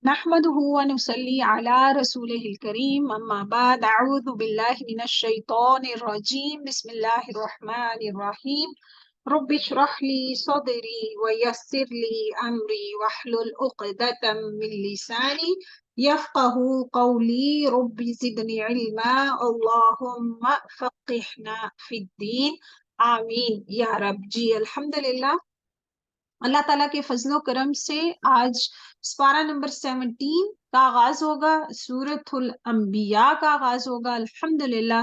نحمده ونصلي على رسوله الكريم أما بعد أعوذ بالله من الشيطان الرجيم بسم الله الرحمن الرحيم رب اشرح لي صدري ويسر لي أمري واحلل عقدة من لساني يفقه قولي رب زدني علما اللهم فقهنا في الدين آمین یا رب. جی الحمدللہ اللہ تعالیٰ کے فضل و کرم سے آج سپارہ نمبر 17 کا آغاز ہوگا، سورۃ الانبیاء کا آغاز ہوگا. الحمدللہ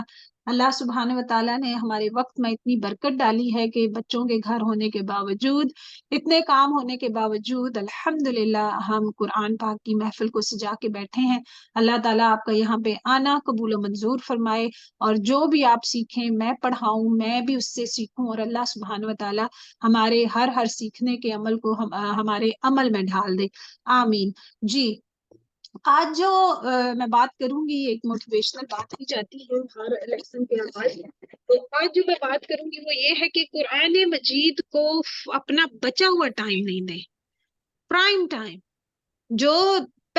اللہ سبحانہ و تعالیٰ نے ہمارے وقت میں اتنی برکت ڈالی ہے کہ بچوں کے گھر ہونے کے باوجود، اتنے کام ہونے کے باوجود الحمدللہ ہم قرآن پاک کی محفل کو سجا کے بیٹھے ہیں. اللہ تعالیٰ آپ کا یہاں پہ آنا قبول و منظور فرمائے، اور جو بھی آپ سیکھیں میں پڑھاؤں، میں بھی اس سے سیکھوں، اور اللہ سبحانہ و تعالیٰ ہمارے ہر سیکھنے کے عمل کو ہمارے عمل میں ڈھال دے. آمین. جی آج جو میں بات کروں گی، ایک موٹیویشنل بات کی جاتی ہے ہر لیسن کے آغاز میں. تو آج جو میں بات کروں گی وہ یہ ہے کہ قرآن مجید کو اپنا بچا ہوا ٹائم نہیں دیں. پرائم ٹائم جو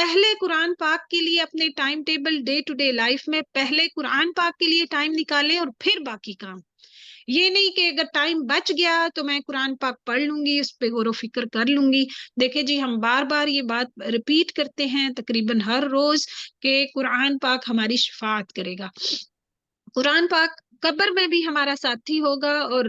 پہلے قرآن پاک کے لیے اپنے time table day to day life میں پہلے قرآن پاک کے لیے ٹائم نکالیں اور پھر باقی کام. یہ نہیں کہ اگر ٹائم بچ گیا تو میں قرآن پاک پڑھ لوں گی، اس پہ غور و فکر کر لوں گی. دیکھیں جی ہم بار بار یہ بات ریپیٹ کرتے ہیں تقریباً ہر روز کہ قرآن پاک ہماری شفاعت کرے گا. قرآن پاک قبر میں بھی ہمارا ساتھی ہوگا اور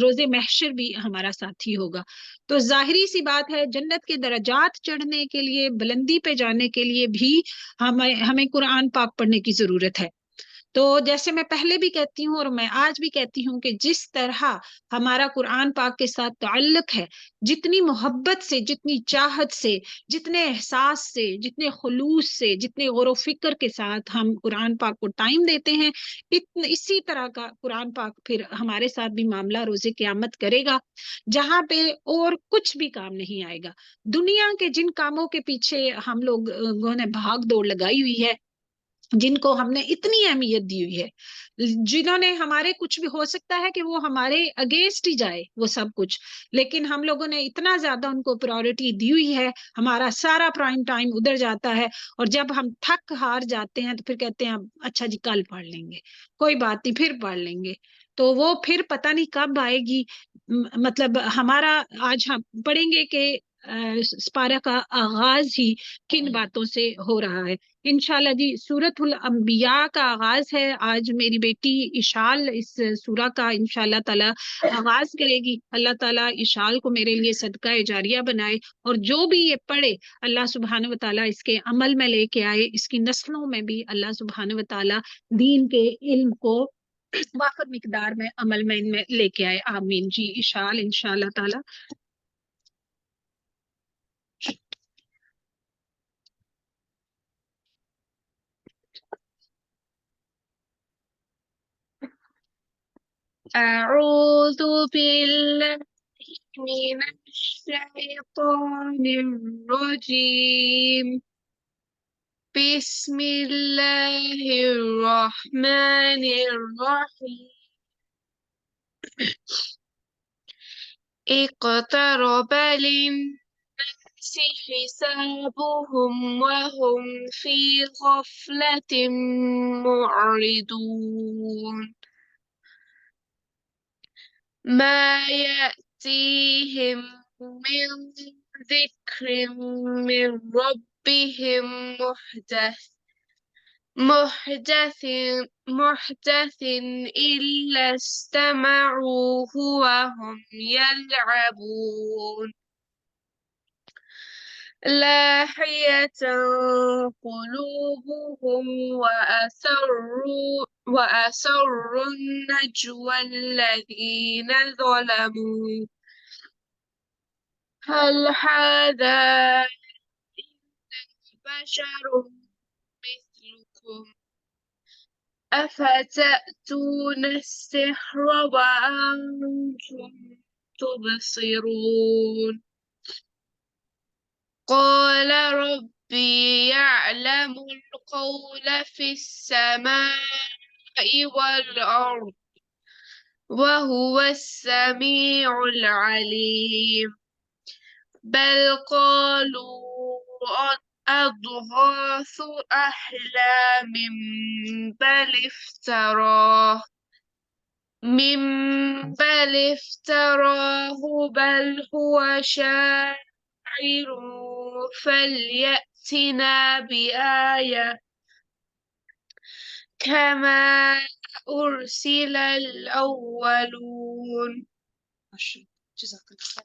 روز محشر بھی ہمارا ساتھی ہوگا. تو ظاہری سی بات ہے جنت کے درجات چڑھنے کے لیے، بلندی پہ جانے کے لیے بھی ہمیں قرآن پاک پڑھنے کی ضرورت ہے. تو جیسے میں پہلے بھی کہتی ہوں اور میں آج بھی کہتی ہوں کہ جس طرح ہمارا قرآن پاک کے ساتھ تعلق ہے، جتنی محبت سے، جتنی چاہت سے، جتنے احساس سے، جتنے خلوص سے، جتنے غور و فکر کے ساتھ ہم قرآن پاک کو ٹائم دیتے ہیں، اسی طرح کا قرآن پاک پھر ہمارے ساتھ بھی معاملہ روز قیامت کرے گا، جہاں پہ اور کچھ بھی کام نہیں آئے گا. دنیا کے جن کاموں کے پیچھے ہم لوگوں نے بھاگ دوڑ لگائی ہوئی ہے، جن کو ہم نے اتنی اہمیت دی ہوئی ہے، جنہوں نے ہمارے کچھ بھی ہو سکتا ہے کہ وہ ہمارے اگینسٹ ہی جائے وہ سب کچھ، لیکن ہم لوگوں نے اتنا زیادہ ان کو پرائورٹی دی ہوئی ہے، ہمارا سارا پرائم ٹائم ادھر جاتا ہے. اور جب ہم تھک ہار جاتے ہیں تو پھر کہتے ہیں اچھا جی کل پڑھ لیں گے، کوئی بات نہیں پھر پڑھ لیں گے. تو وہ پھر پتہ نہیں کب آئے گی. مطلب ہمارا آج ہم پڑھیں گے کہ سپارہ کا آغاز ہی کن باتوں سے ہو رہا ہے. انشاءاللہ جی سورۃ الانبیاء کا آغاز ہے. آج میری بیٹی اشال اس سورہ کا انشاءاللہ تعالی آغاز کرے گی. اللہ تعالیٰ اشال کو میرے لیے صدقہ جاریہ بنائے، اور جو بھی یہ پڑھے اللہ سبحانہ و تعالیٰ اس کے عمل میں لے کے آئے، اس کی نسلوں میں بھی اللہ سبحانہ و تعالیٰ دین کے علم کو وافر مقدار میں عمل میں ان میں لے کے آئے. آمین. جی اشال انشاءاللہ تعالیٰ. أعوذ بالله من الشيطان الرجيم بسم الله الرحمن الرحيم اقترب للناس حسابهم وهم في غفلة معرضون ما يأتيهم من ذكر من ربهم محدث إلا استمعوه وهم يلعبون لاهية قلوبهم وأسروا النجوى الذين ظلموا هل هذا إلا بشر مثلكم أفتأتون السحر وأنتم تبصرون قال ربي يعلم القول في السماء والأرض وهو السميع العليم بل قالوا أضغاث أحلام بل افتراه من بل افتراه بل هو شاعر فليأتنا بآية كما أرسل الأولون. جزاك الله خير.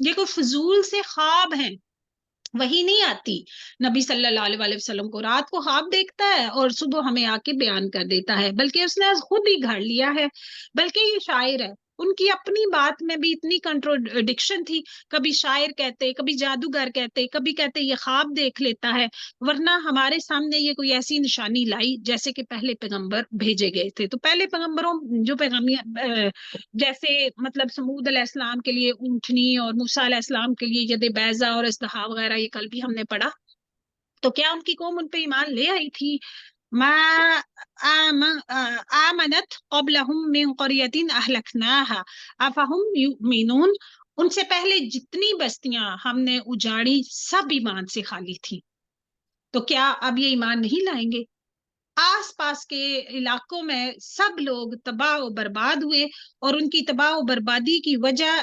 یہ کوئی فضول سے خواب ہیں، وہی نہیں آتی۔ نبی صلی اللہ علیہ وسلم کو رات کو خواب دیکھتا ہے اور صبح ہمیں آ کے بیان کر دیتا ہے، بلکہ اس نے خود ہی گھڑ لیا ہے۔ بلکہ یہ شاعر ہے، ان کی اپنی بات میں بھی اتنی کنٹروڈکشن تھی، کبھی شاعر کہتے، کبھی جادوگر کہتے، کبھی کہتے یہ خواب دیکھ لیتا ہے، ورنہ ہمارے سامنے یہ کوئی ایسی نشانی لائی جیسے کہ پہلے پیغمبر بھیجے گئے تھے۔ تو پہلے پیغمبروں جو پیغامی جیسے مطلب سمود علیہ السلام کے لیے اونٹنی اور موسیٰ علیہ السلام کے لیے ید بیضا اور اژدہا وغیرہ، یہ کل بھی ہم نے پڑھا، تو کیا ان کی قوم ان پہ ایمان لے آئی تھی؟ ما آمنت قبلہم من قریۃ اہلکناها افہم یؤمنون، ان سے پہلے جتنی بستیاں ہم نے اجاڑی سب ایمان سے خالی تھی، تو کیا اب یہ ایمان نہیں لائیں گے؟ آس پاس کے علاقوں میں سب لوگ تباہ و برباد ہوئے، اور ان کی تباہ و بربادی کی وجہ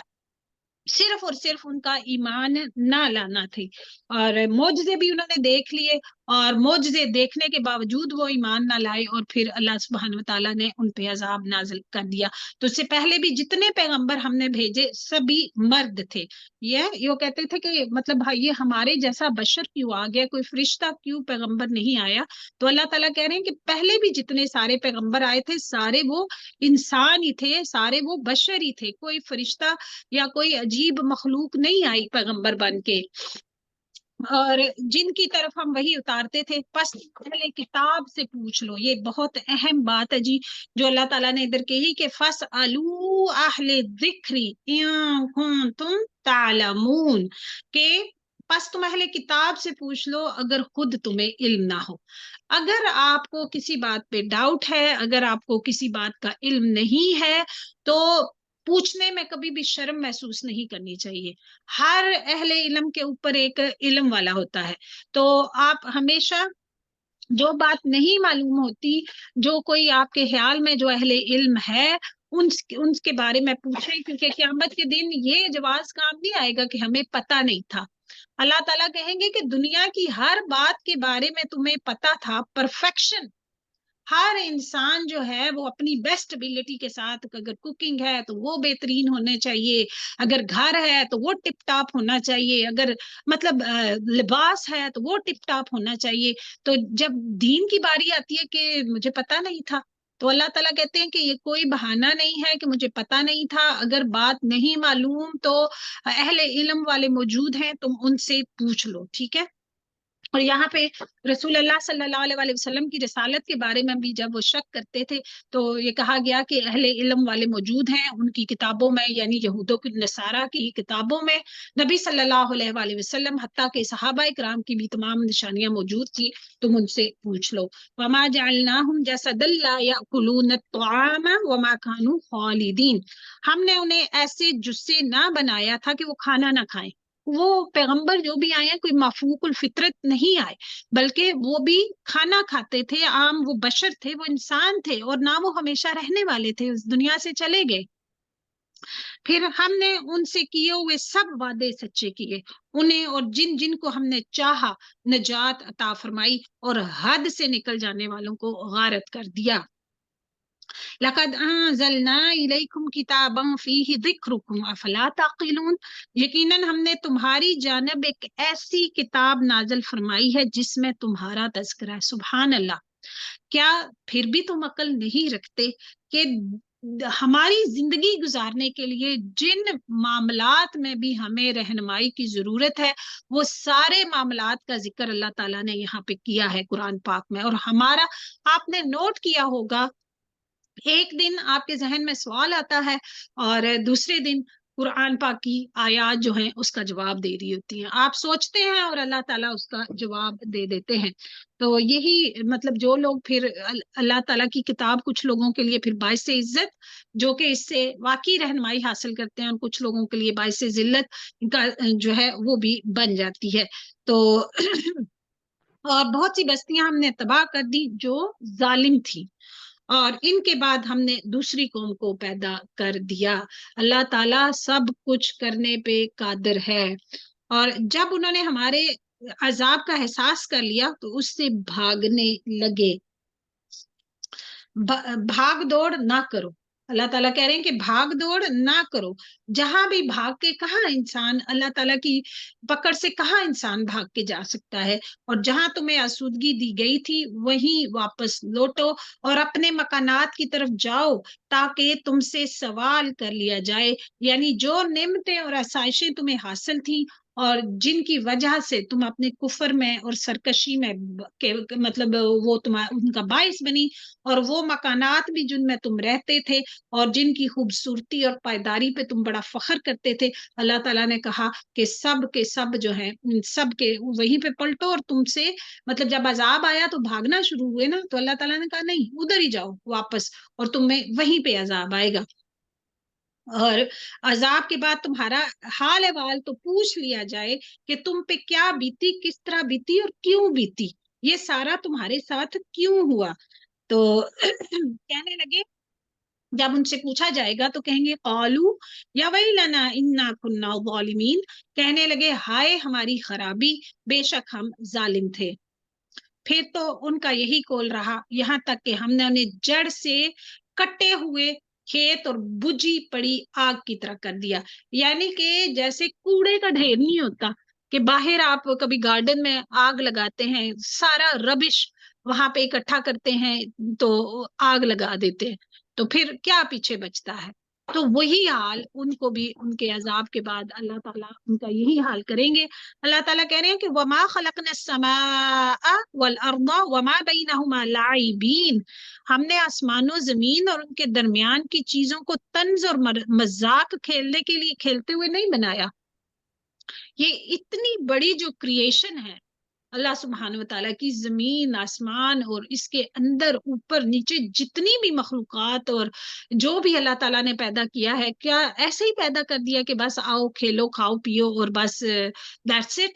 صرف اور صرف ان کا ایمان نہ لانا تھی، اور معجزے بھی انہوں نے دیکھ لیے، اور معجزے دیکھنے کے باوجود وہ ایمان نہ لائے، اور پھر اللہ سبحانہ وتعالیٰ نے ان پہ عذاب نازل کر دیا۔ تو اس سے پہلے بھی جتنے پیغمبر ہم نے بھیجے سبھی مرد تھے۔ یہ کہتے تھے کہ مطلب بھائی یہ ہمارے جیسا بشر کیوں آ گیا، کوئی فرشتہ کیوں پیغمبر نہیں آیا؟ تو اللہ تعالیٰ کہہ رہے ہیں کہ پہلے بھی جتنے سارے پیغمبر آئے تھے سارے وہ انسان ہی تھے، سارے وہ بشر ہی تھے، کوئی فرشتہ یا کوئی عجیب مخلوق نہیں آئی پیغمبر بن کے، اور جن کی طرف ہم وہی اتارتے تھے۔ پس پہلے کتاب سے پوچھ لو، یہ بہت اہم بات ہے جی جو اللہ تعالیٰ نے ادھر کہی کہ فَاسْأَلُوا أَهْلَ الذِّكْرِ إِن كُنتُمْ تَعْلَمُونَ، کہ پس تم اہل کتاب سے پوچھ لو اگر خود تمہیں علم نہ ہو۔ اگر آپ کو کسی بات پہ ڈاؤٹ ہے، اگر آپ کو کسی بات کا علم نہیں ہے، تو پوچھنے میں کبھی بھی شرم محسوس نہیں کرنی چاہیے۔ ہر اہل علم کے اوپر ایک علم والا ہوتا ہے، تو آپ ہمیشہ جو بات نہیں معلوم ہوتی، جو کوئی آپ کے خیال میں جو اہل علم ہے ان کے بارے میں پوچھیں، کیونکہ قیامت کے دن یہ جواز کام نہیں آئے گا کہ ہمیں پتہ نہیں تھا۔ اللہ تعالیٰ کہیں گے کہ دنیا کی ہر بات کے بارے میں تمہیں پتہ تھا، پرفیکشن، ہر انسان جو ہے وہ اپنی بیسٹ ابیلٹی کے ساتھ، اگر کوکنگ ہے تو وہ بہترین ہونے چاہیے، اگر گھر ہے تو وہ ٹپ ٹاپ ہونا چاہیے، اگر مطلب لباس ہے تو وہ ٹپ ٹاپ ہونا چاہیے۔ تو جب دین کی باری آتی ہے کہ مجھے پتا نہیں تھا، تو اللہ تعالیٰ کہتے ہیں کہ یہ کوئی بہانہ نہیں ہے کہ مجھے پتا نہیں تھا، اگر بات نہیں معلوم تو اہل علم والے موجود ہیں، تم ان سے پوچھ لو، ٹھیک ہے۔ اور یہاں پہ رسول اللہ صلی اللہ علیہ وسلم کی رسالت کے بارے میں بھی جب وہ شک کرتے تھے تو یہ کہا گیا کہ اہل علم والے موجود ہیں، ان کی کتابوں میں، یعنی یہودوں کی نصارہ کی کتابوں میں نبی صلی اللہ علیہ وسلم حتیٰ کہ صحابہ کرام کی بھی تمام نشانیاں موجود تھی، تم ان سے پوچھ لو۔ وما جعلناہم جسدا لا یاکلون الطعام وما کانوا خالدین، ہم نے انہیں ایسے جثے نہ بنایا تھا کہ وہ کھانا نہ کھائیں۔ وہ پیغمبر جو بھی آئے ہیں کوئی مافوق الفطرت نہیں آئے، بلکہ وہ بھی کھانا کھاتے تھے، عام وہ بشر تھے، وہ انسان تھے، اور نہ وہ ہمیشہ رہنے والے تھے، اس دنیا سے چلے گئے۔ پھر ہم نے ان سے کیے ہوئے سب وعدے سچے کیے، انہیں اور جن جن کو ہم نے چاہا نجات عطا فرمائی، اور حد سے نکل جانے والوں کو غارت کر دیا۔ لقد انزلنا الیکم کتابا فیہ ذکرکم افلا تعقلون، یقیناً ہم نے تمہاری جانب ایک ایسی کتاب نازل فرمائی ہے جس میں تمہارا تذکرہ ہے۔ سبحان اللہ، کیا پھر بھی تم عقل نہیں رکھتے کہ ہماری زندگی گزارنے کے لیے جن معاملات میں بھی ہمیں رہنمائی کی ضرورت ہے وہ سارے معاملات کا ذکر اللہ تعالیٰ نے یہاں پہ کیا ہے قرآن پاک میں، اور ہمارا آپ نے نوٹ کیا ہوگا ایک دن آپ کے ذہن میں سوال آتا ہے اور دوسرے دن قرآن پاک کی آیات جو ہیں اس کا جواب دے رہی ہوتی ہیں، آپ سوچتے ہیں اور اللہ تعالیٰ اس کا جواب دے دیتے ہیں۔ تو یہی مطلب جو لوگ پھر اللہ تعالیٰ کی کتاب کچھ لوگوں کے لیے پھر باعث عزت، جو کہ اس سے واقعی رہنمائی حاصل کرتے ہیں، اور کچھ لوگوں کے لیے باعث ذلت کا جو ہے وہ بھی بن جاتی ہے۔ تو اور بہت سی بستیاں ہم نے تباہ کر دی جو ظالم تھی، اور ان کے بعد ہم نے دوسری قوم کو پیدا کر دیا۔ اللہ تعالیٰ سب کچھ کرنے پہ قادر ہے، اور جب انہوں نے ہمارے عذاب کا احساس کر لیا تو اس سے بھاگنے لگے۔ بھاگ دوڑ نہ کرو، اللہ تعالیٰ کہہ رہے ہیں کہ بھاگ دوڑ نہ کرو. جہاں بھی بھاگ کے کہاں انسان اللہ تعالیٰ کی پکڑ سے کہاں انسان بھاگ کے جا سکتا ہے. اور جہاں تمہیں آسودگی دی گئی تھی وہیں واپس لوٹو اور اپنے مکانات کی طرف جاؤ تاکہ تم سے سوال کر لیا جائے. یعنی جو نعمتیں اور آسائشیں تمہیں حاصل تھیں اور جن کی وجہ سے تم اپنے کفر میں اور سرکشی میں مطلب وہ ان کا باعث بنی، اور وہ مکانات بھی جن میں تم رہتے تھے اور جن کی خوبصورتی اور پائیداری پہ تم بڑا فخر کرتے تھے، اللہ تعالیٰ نے کہا کہ سب کے سب جو ہیں سب کے وہیں پہ پلٹو. اور تم سے مطلب جب عذاب آیا تو بھاگنا شروع ہوئے نا، تو اللہ تعالیٰ نے کہا نہیں، ادھر ہی جاؤ واپس، اور تمہیں وہیں پہ عذاب آئے گا. اور عذاب کے بعد تمہارا حال احوال تو پوچھ لیا جائے کہ تم پہ کیا بیتی، کس طرح بیتی اور کیوں بیتی، یہ سارا تمہارے ساتھ کیوں ہوا. تو کہنے لگے، جب ان سے پوچھا جائے گا تو کہیں گے قالو یا ویلنا انا کنا ظالمین، کہنے لگے ہائے ہماری خرابی، بے شک ہم ظالم تھے. پھر تو ان کا یہی قول رہا یہاں تک کہ ہم نے انہیں جڑ سے کٹے ہوئے کھیت اور بجھی پڑی آگ کی طرح کر دیا. یعنی کہ جیسے کوڑے کا ڈھیر نہیں ہوتا کہ باہر آپ کبھی گارڈن میں آگ لگاتے ہیں، سارا ربش وہاں پہ اکٹھا کرتے ہیں تو آگ لگا دیتے ہیں، تو پھر کیا پیچھے بچتا ہے. تو وہی حال ان کو بھی ان کے عذاب کے بعد اللہ تعالیٰ ان کا یہی حال کریں گے. اللہ تعالیٰ کہہ رہے ہیں کہ وَمَا خَلَقْنَا السَّمَاءَ وَالْأَرْضَ وَمَا بَيْنَهُمَا لَاعِبِينَ، ہم نے آسمان و زمین اور ان کے درمیان کی چیزوں کو طنز اور مذاق کھیلنے کے لیے کھیلتے ہوئے نہیں بنایا. یہ اتنی بڑی جو کریشن ہے اللہ سبحانہ وتعالیٰ کی، زمین آسمان اور اس کے اندر اوپر نیچے جتنی بھی مخلوقات اور جو بھی اللہ تعالیٰ نے پیدا کیا ہے، کیا ایسے ہی پیدا کر دیا کہ بس آؤ کھیلو کھاؤ پیو اور بس دیٹس اٹ؟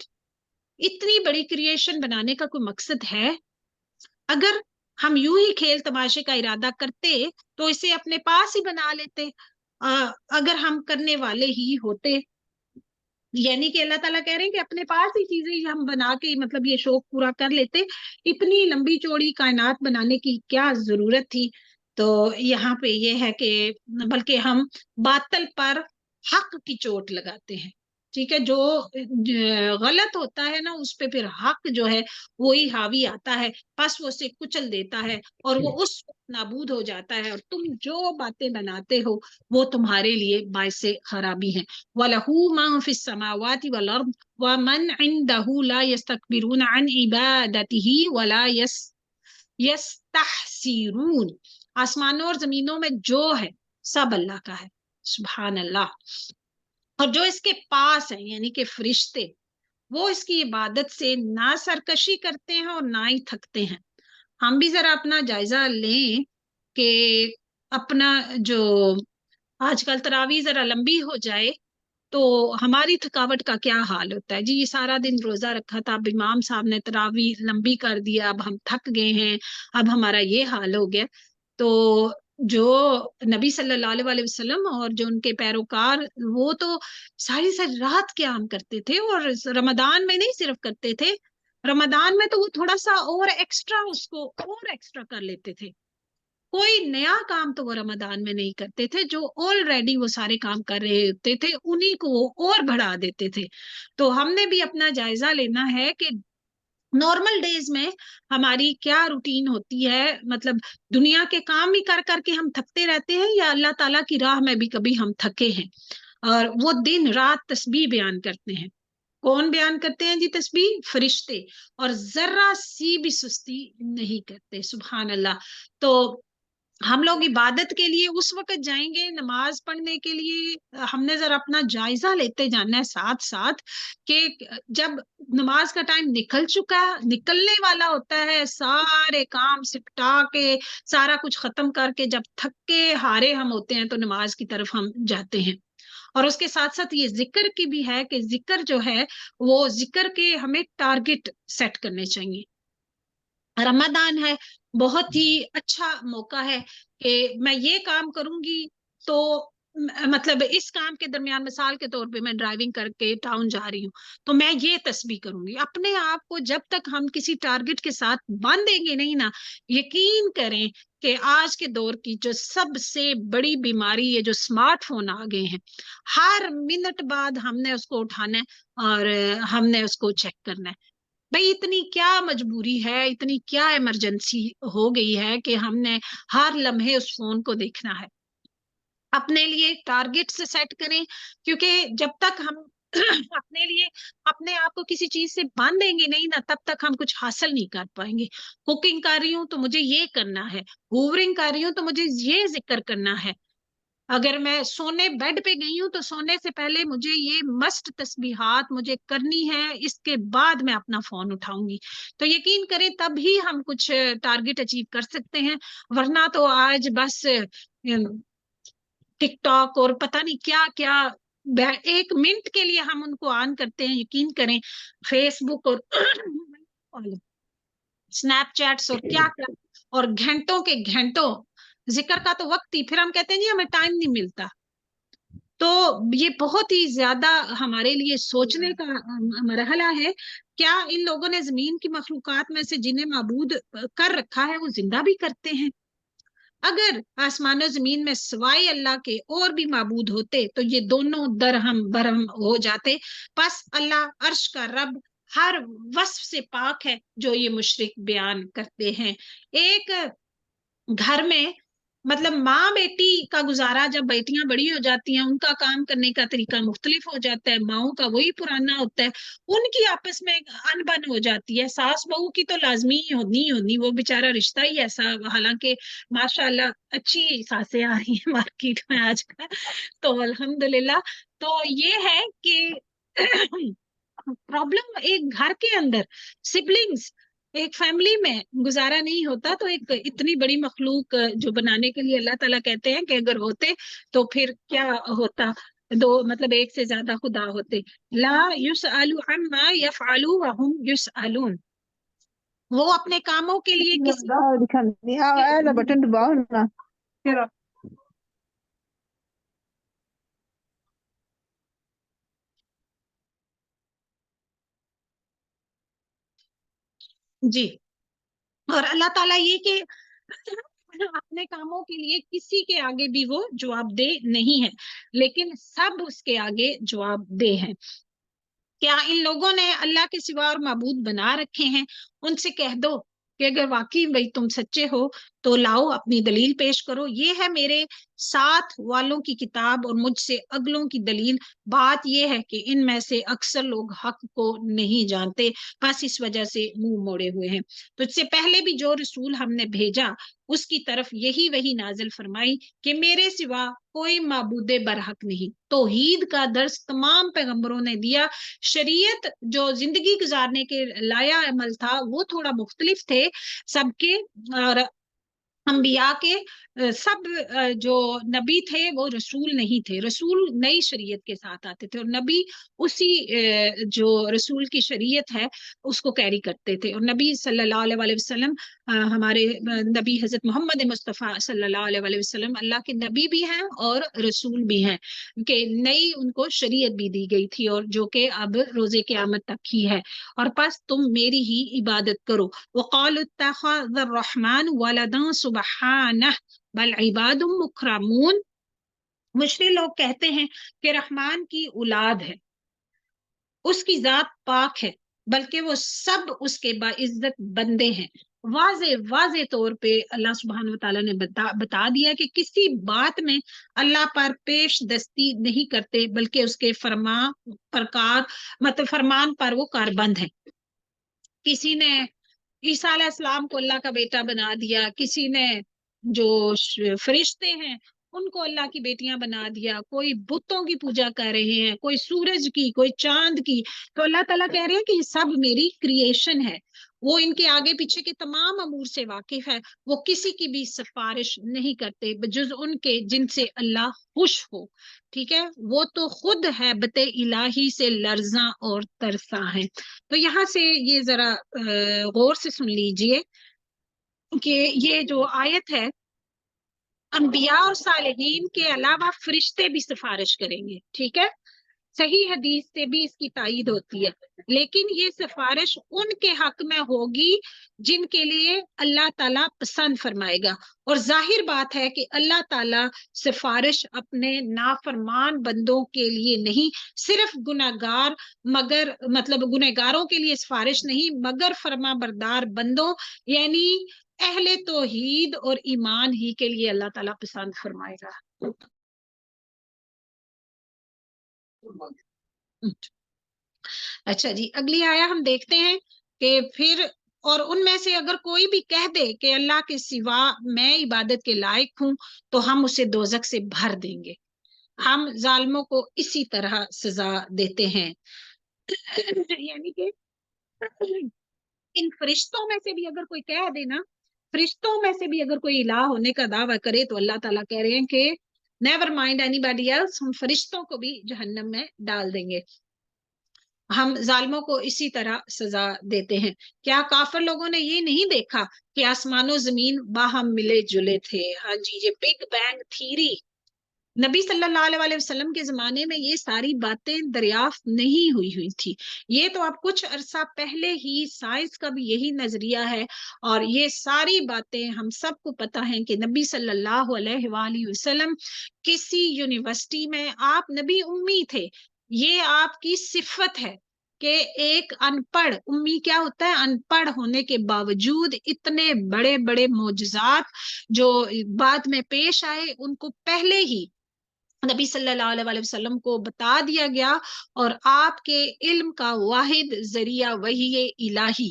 اتنی بڑی کریشن بنانے کا کوئی مقصد ہے؟ اگر ہم یوں ہی کھیل تماشے کا ارادہ کرتے تو اسے اپنے پاس ہی بنا لیتے، اگر ہم کرنے والے ہی ہوتے. یعنی کہ اللہ تعالیٰ کہہ رہے ہیں کہ اپنے پاس ہی چیزیں ہم بنا کے مطلب یہ شوق پورا کر لیتے، اتنی لمبی چوڑی کائنات بنانے کی کیا ضرورت تھی. تو یہاں پہ یہ ہے کہ بلکہ ہم باطل پر حق کی چوٹ لگاتے ہیں. ٹھیک ہے، جو غلط ہوتا ہے نا اس پہ پھر حق جو ہے وہی حاوی آتا ہے، پس وہ اسے کچل دیتا ہے اور وہ اس وقت نابود ہو جاتا ہے، اور تم جو باتیں بناتے ہو وہ تمہارے لیے باعث خرابی ہیں. وَلَهُ مَن فِي السَّمَاوَاتِ وَالْأَرْضِ وَمَنْ عِنْدَهُ لَا يَسْتَكْبِرُونَ عَنْ عِبَادَتِهِ وَلَا يَسْتَحْسِرُونَ. آسمانوں اور زمینوں میں جو ہے سب اللہ کا ہے، سبحان اللہ. اور جو اس کے پاس ہیں یعنی کہ فرشتے، وہ اس کی عبادت سے نہ سرکشی کرتے ہیں اور نہ ہی تھکتے ہیں. ہم بھی ذرا اپنا جائزہ لیں کہ اپنا جو آج کل تراویح ذرا لمبی ہو جائے تو ہماری تھکاوٹ کا کیا حال ہوتا ہے. جی یہ سارا دن روزہ رکھا تھا، اب امام صاحب نے تراویح لمبی کر دیا، اب ہم تھک گئے ہیں، اب ہمارا یہ حال ہو گیا. تو جو نبی صلی اللہ علیہ وسلم اور جو ان کے پیروکار، وہ تو ساری ساری رات قیام کرتے تھے، اور رمضان میں نہیں صرف کرتے تھے، رمضان میں تو وہ تھوڑا سا اور ایکسٹرا اس کو اور ایکسٹرا کر لیتے تھے. کوئی نیا کام تو وہ رمضان میں نہیں کرتے تھے، جو آلریڈی وہ سارے کام کر رہے ہوتے تھے انہی کو وہ اور بڑھا دیتے تھے. تو ہم نے بھی اپنا جائزہ لینا ہے کہ نارمل ڈیز میں ہماری کیا روٹین ہوتی ہے، مطلب دنیا کے کام ہی کر کر کے ہم تھکتے رہتے ہیں، یا اللہ تعالیٰ کی راہ میں بھی کبھی ہم تھکے ہیں. اور وہ دن رات تسبیح بیان کرتے ہیں. کون بیان کرتے ہیں جی تسبیح؟ فرشتے. اور ذرا سی بھی سستی نہیں کرتے، سبحان اللہ. تو ہم لوگ عبادت کے لیے اس وقت جائیں گے، نماز پڑھنے کے لیے ہم نے ذرا اپنا جائزہ لیتے جانا ہے ساتھ ساتھ کہ جب نماز کا ٹائم نکل چکا ہے، نکلنے والا ہوتا ہے، سارے کام سپٹا کے سارا کچھ ختم کر کے جب تھک کے ہارے ہم ہوتے ہیں تو نماز کی طرف ہم جاتے ہیں. اور اس کے ساتھ ساتھ یہ ذکر کی بھی ہے کہ ذکر جو ہے وہ ذکر کے ہمیں ٹارگٹ سیٹ کرنے چاہیے. رمضان ہے، بہت ہی اچھا موقع ہے کہ میں یہ کام کروں گی تو مطلب اس کام کے درمیان مثال کے طور پہ میں ڈرائیونگ کر کے ٹاؤن جا رہی ہوں تو میں یہ تسبیح کروں گی. اپنے آپ کو جب تک ہم کسی ٹارگٹ کے ساتھ باندھیں گے نہیں نا, یقین کریں کہ آج کے دور کی جو سب سے بڑی بیماری ہے جو سمارٹ فون آ گئے ہیں, ہر منٹ بعد ہم نے اس کو اٹھانا ہے اور ہم نے اس کو چیک کرنا ہے. بھئی اتنی کیا مجبوری ہے, اتنی کیا ایمرجنسی ہو گئی ہے کہ ہم نے ہر لمحے اس فون کو دیکھنا ہے. اپنے لیے ٹارگٹ سے سیٹ کریں, کیونکہ جب تک ہم اپنے لیے اپنے آپ کو کسی چیز سے باندھیں گے نہیں نا, تب تک ہم کچھ حاصل نہیں کر پائیں گے. کوکنگ کر رہی ہوں تو مجھے یہ کرنا ہے, ہوورنگ کر رہی ہوں تو مجھے یہ ذکر کرنا ہے, اگر میں سونے بیڈ پہ گئی ہوں تو سونے سے پہلے مجھے یہ مست تسبیحات مجھے کرنی ہے, اس کے بعد میں اپنا فون اٹھاؤں گی. تو یقین کریں تب ہی ہم کچھ ٹارگٹ اچیو کر سکتے ہیں, ورنہ تو آج بس ٹک ٹاک اور پتہ نہیں کیا کیا, ایک منٹ کے لیے ہم ان کو آن کرتے ہیں. یقین کریں فیس بک اور سنیپ چیٹس اور کیا کیا, اور گھنٹوں کے گھنٹوں ذکر کا تو وقت ہی, پھر ہم کہتے ہیں جی ہمیں ٹائم نہیں ملتا. تو یہ بہت ہی زیادہ ہمارے لیے سوچنے کا مرحلہ ہے. کیا ان لوگوں نے زمین کی مخلوقات میں سے جنہیں معبود کر رکھا ہے وہ زندہ بھی کرتے ہیں؟ اگر آسمان و زمین میں سوائے اللہ کے اور بھی معبود ہوتے تو یہ دونوں درہم برہم ہو جاتے. پس اللہ عرش کا رب ہر وصف سے پاک ہے جو یہ مشرک بیان کرتے ہیں. ایک گھر میں مطلب ماں بیٹی کا گزارا, جب بیٹیاں بڑی ہو جاتی ہیں ان کا کام کرنے کا طریقہ مختلف ہو جاتا ہے, ماؤں کا وہی پرانا ہوتا ہے, ان کی آپس میں انبن ہو جاتی ہے. ساس بہو کی تو لازمی ہونی, وہ بیچارہ رشتہ ہی ایسا, حالانکہ ماشاءاللہ اچھی ساسیں آ رہی ہیں مارکیٹ میں آج کل, تو الحمدللہ. تو یہ ہے کہ پرابلم ایک گھر کے اندر سبلنگز, ایک فیملی میں گزارا نہیں ہوتا, تو ایک اتنی بڑی مخلوق جو بنانے کے لیے اللہ تعالیٰ کہتے ہیں کہ اگر ہوتے تو پھر کیا ہوتا, دو مطلب ایک سے زیادہ خدا ہوتے. لا یسأل عما یفعل وهم یسألون, وہ اپنے کاموں کے لیے کسی بٹن دباؤ نا. جی, اور اللہ تعالیٰ یہ کہ اپنے کاموں کے لیے کسی کے آگے بھی وہ جواب دہ نہیں ہے, لیکن سب اس کے آگے جواب دہ ہیں. کیا ان لوگوں نے اللہ کے سوا اور معبود بنا رکھے ہیں؟ ان سے کہہ دو کہ اگر واقعی بھائی تم سچے ہو تو لاؤ اپنی دلیل پیش کرو. یہ ہے میرے ساتھ والوں کی کتاب اور مجھ سے اگلوں کی دلیل. بات یہ ہے کہ ان میں سے اکثر لوگ حق کو نہیں جانتے, بس اس وجہ سے منہ موڑے ہوئے ہیں. تو اس سے پہلے بھی جو رسول ہم نے بھیجا اس کی طرف یہی وہی نازل فرمائی کہ میرے سوا کوئی معبود برحق نہیں. توحید کا درس تمام پیغمبروں نے دیا. شریعت جو زندگی گزارنے کے لایا عمل تھا وہ تھوڑا مختلف تھے سب کے, اور انبیاء کے سب جو نبی تھے وہ رسول نہیں تھے. رسول نئی شریعت کے ساتھ آتے تھے اور نبی اسی جو رسول کی شریعت ہے اس کو کیری کرتے تھے. اور نبی صلی اللہ علیہ وسلم ہمارے نبی حضرت محمد مصطفیٰ صلی اللہ علیہ وسلم اللہ کے نبی بھی ہیں اور رسول بھی ہیں, کہ نئی ان کو شریعت بھی دی گئی تھی اور جو کہ اب روز قیامت تک ہی ہے. اور پس تم میری ہی عبادت کرو. وقالوا اتخذ الرحمن ولدا سبحانہ بل عباد مکرمون. مشرک لوگ کہتے ہیں کہ رحمان کی اولاد ہے, اس کی ذات پاک ہے, بلکہ وہ سب اس کے باعزت بندے ہیں. واضح طور پہ اللہ سبحانہ وتعالیٰ نے بتا دیا کہ کسی بات میں اللہ پر پیش دستی نہیں کرتے, بلکہ اس کے فرمان پر وہ کاربند ہے. کسی نے عیسیٰ علیہ السلام کو اللہ کا بیٹا بنا دیا, کسی نے جو فرشتے ہیں ان کو اللہ کی بیٹیاں بنا دیا, کوئی بتوں کی پوجا کر رہے ہیں, کوئی سورج کی, کوئی چاند کی. تو اللہ تعالیٰ کہہ رہے ہیں کہ یہ سب میری کریشن ہے, وہ ان کے آگے پیچھے کے تمام امور سے واقف ہے. وہ کسی کی بھی سفارش نہیں کرتے بجز ان کے جن سے اللہ خوش ہو. ٹھیک ہے, وہ تو خود ہیبت الہی سے لرزاں اور ترساں ہیں. تو یہاں سے یہ ذرا غور سے سن لیجئے کہ یہ جو آیت ہے انبیاء اور صالحین کے علاوہ فرشتے بھی سفارش کریں گے، ٹھیک ہے، صحیح حدیث سے بھی اس کی تائید ہوتی ہے، لیکن یہ سفارش ان کے حق میں ہوگی جن کے لیے اللہ تعالیٰ پسند فرمائے گا، اور ظاہر بات ہے کہ اللہ تعالیٰ سفارش اپنے نافرمان بندوں کے لیے نہیں، صرف گناہگار مگر مطلب گناہگاروں کے لیے سفارش نہیں، مگر فرما بردار بندوں یعنی اہل توحید اور ایمان ہی کے لیے اللہ تعالیٰ پسند فرمائے گا۔ اچھا جی، اگلی آیا ہم دیکھتے ہیں کہ پھر اور ان میں سے اگر کوئی بھی کہہ دے کہ اللہ کے سوا میں عبادت کے لائق ہوں تو ہم اسے دوزخ سے بھر دیں گے، ہم ظالموں کو اسی طرح سزا دیتے ہیں۔ یعنی کہ ان فرشتوں میں سے بھی اگر کوئی کہہ دے نا، فرشتوں میں سے بھی اگر کوئی الہ ہونے کا دعویٰ کرے تو اللہ تعالیٰ کہہ رہے ہیں کہ never mind any body else, ہم فرشتوں کو بھی جہنم میں ڈال دیں گے، ہم ظالموں کو اسی طرح سزا دیتے ہیں۔ کیا کافر لوگوں نے یہ نہیں دیکھا کہ آسمان و زمین باہم ملے جلے تھے؟ ہاں جی، یہ بگ بینگ تھیری، نبی صلی اللہ علیہ وسلم کے زمانے میں یہ ساری باتیں دریافت نہیں ہوئی تھی، یہ تو اب کچھ عرصہ پہلے ہی سائنس کا بھی یہی نظریہ ہے، اور یہ ساری باتیں ہم سب کو پتہ ہیں کہ نبی صلی اللہ علیہ وآلہ وسلم کسی یونیورسٹی میں آپ نبی امی تھے، یہ آپ کی صفت ہے کہ ایک ان پڑھ امی کیا ہوتا ہے، ان پڑھ ہونے کے باوجود اتنے بڑے بڑے معجزات جو بعد میں پیش آئے ان کو پہلے ہی نبی صلی اللہ علیہ وسلم کو بتا دیا گیا، اور آپ کے علم کا واحد ذریعہ وحی الہی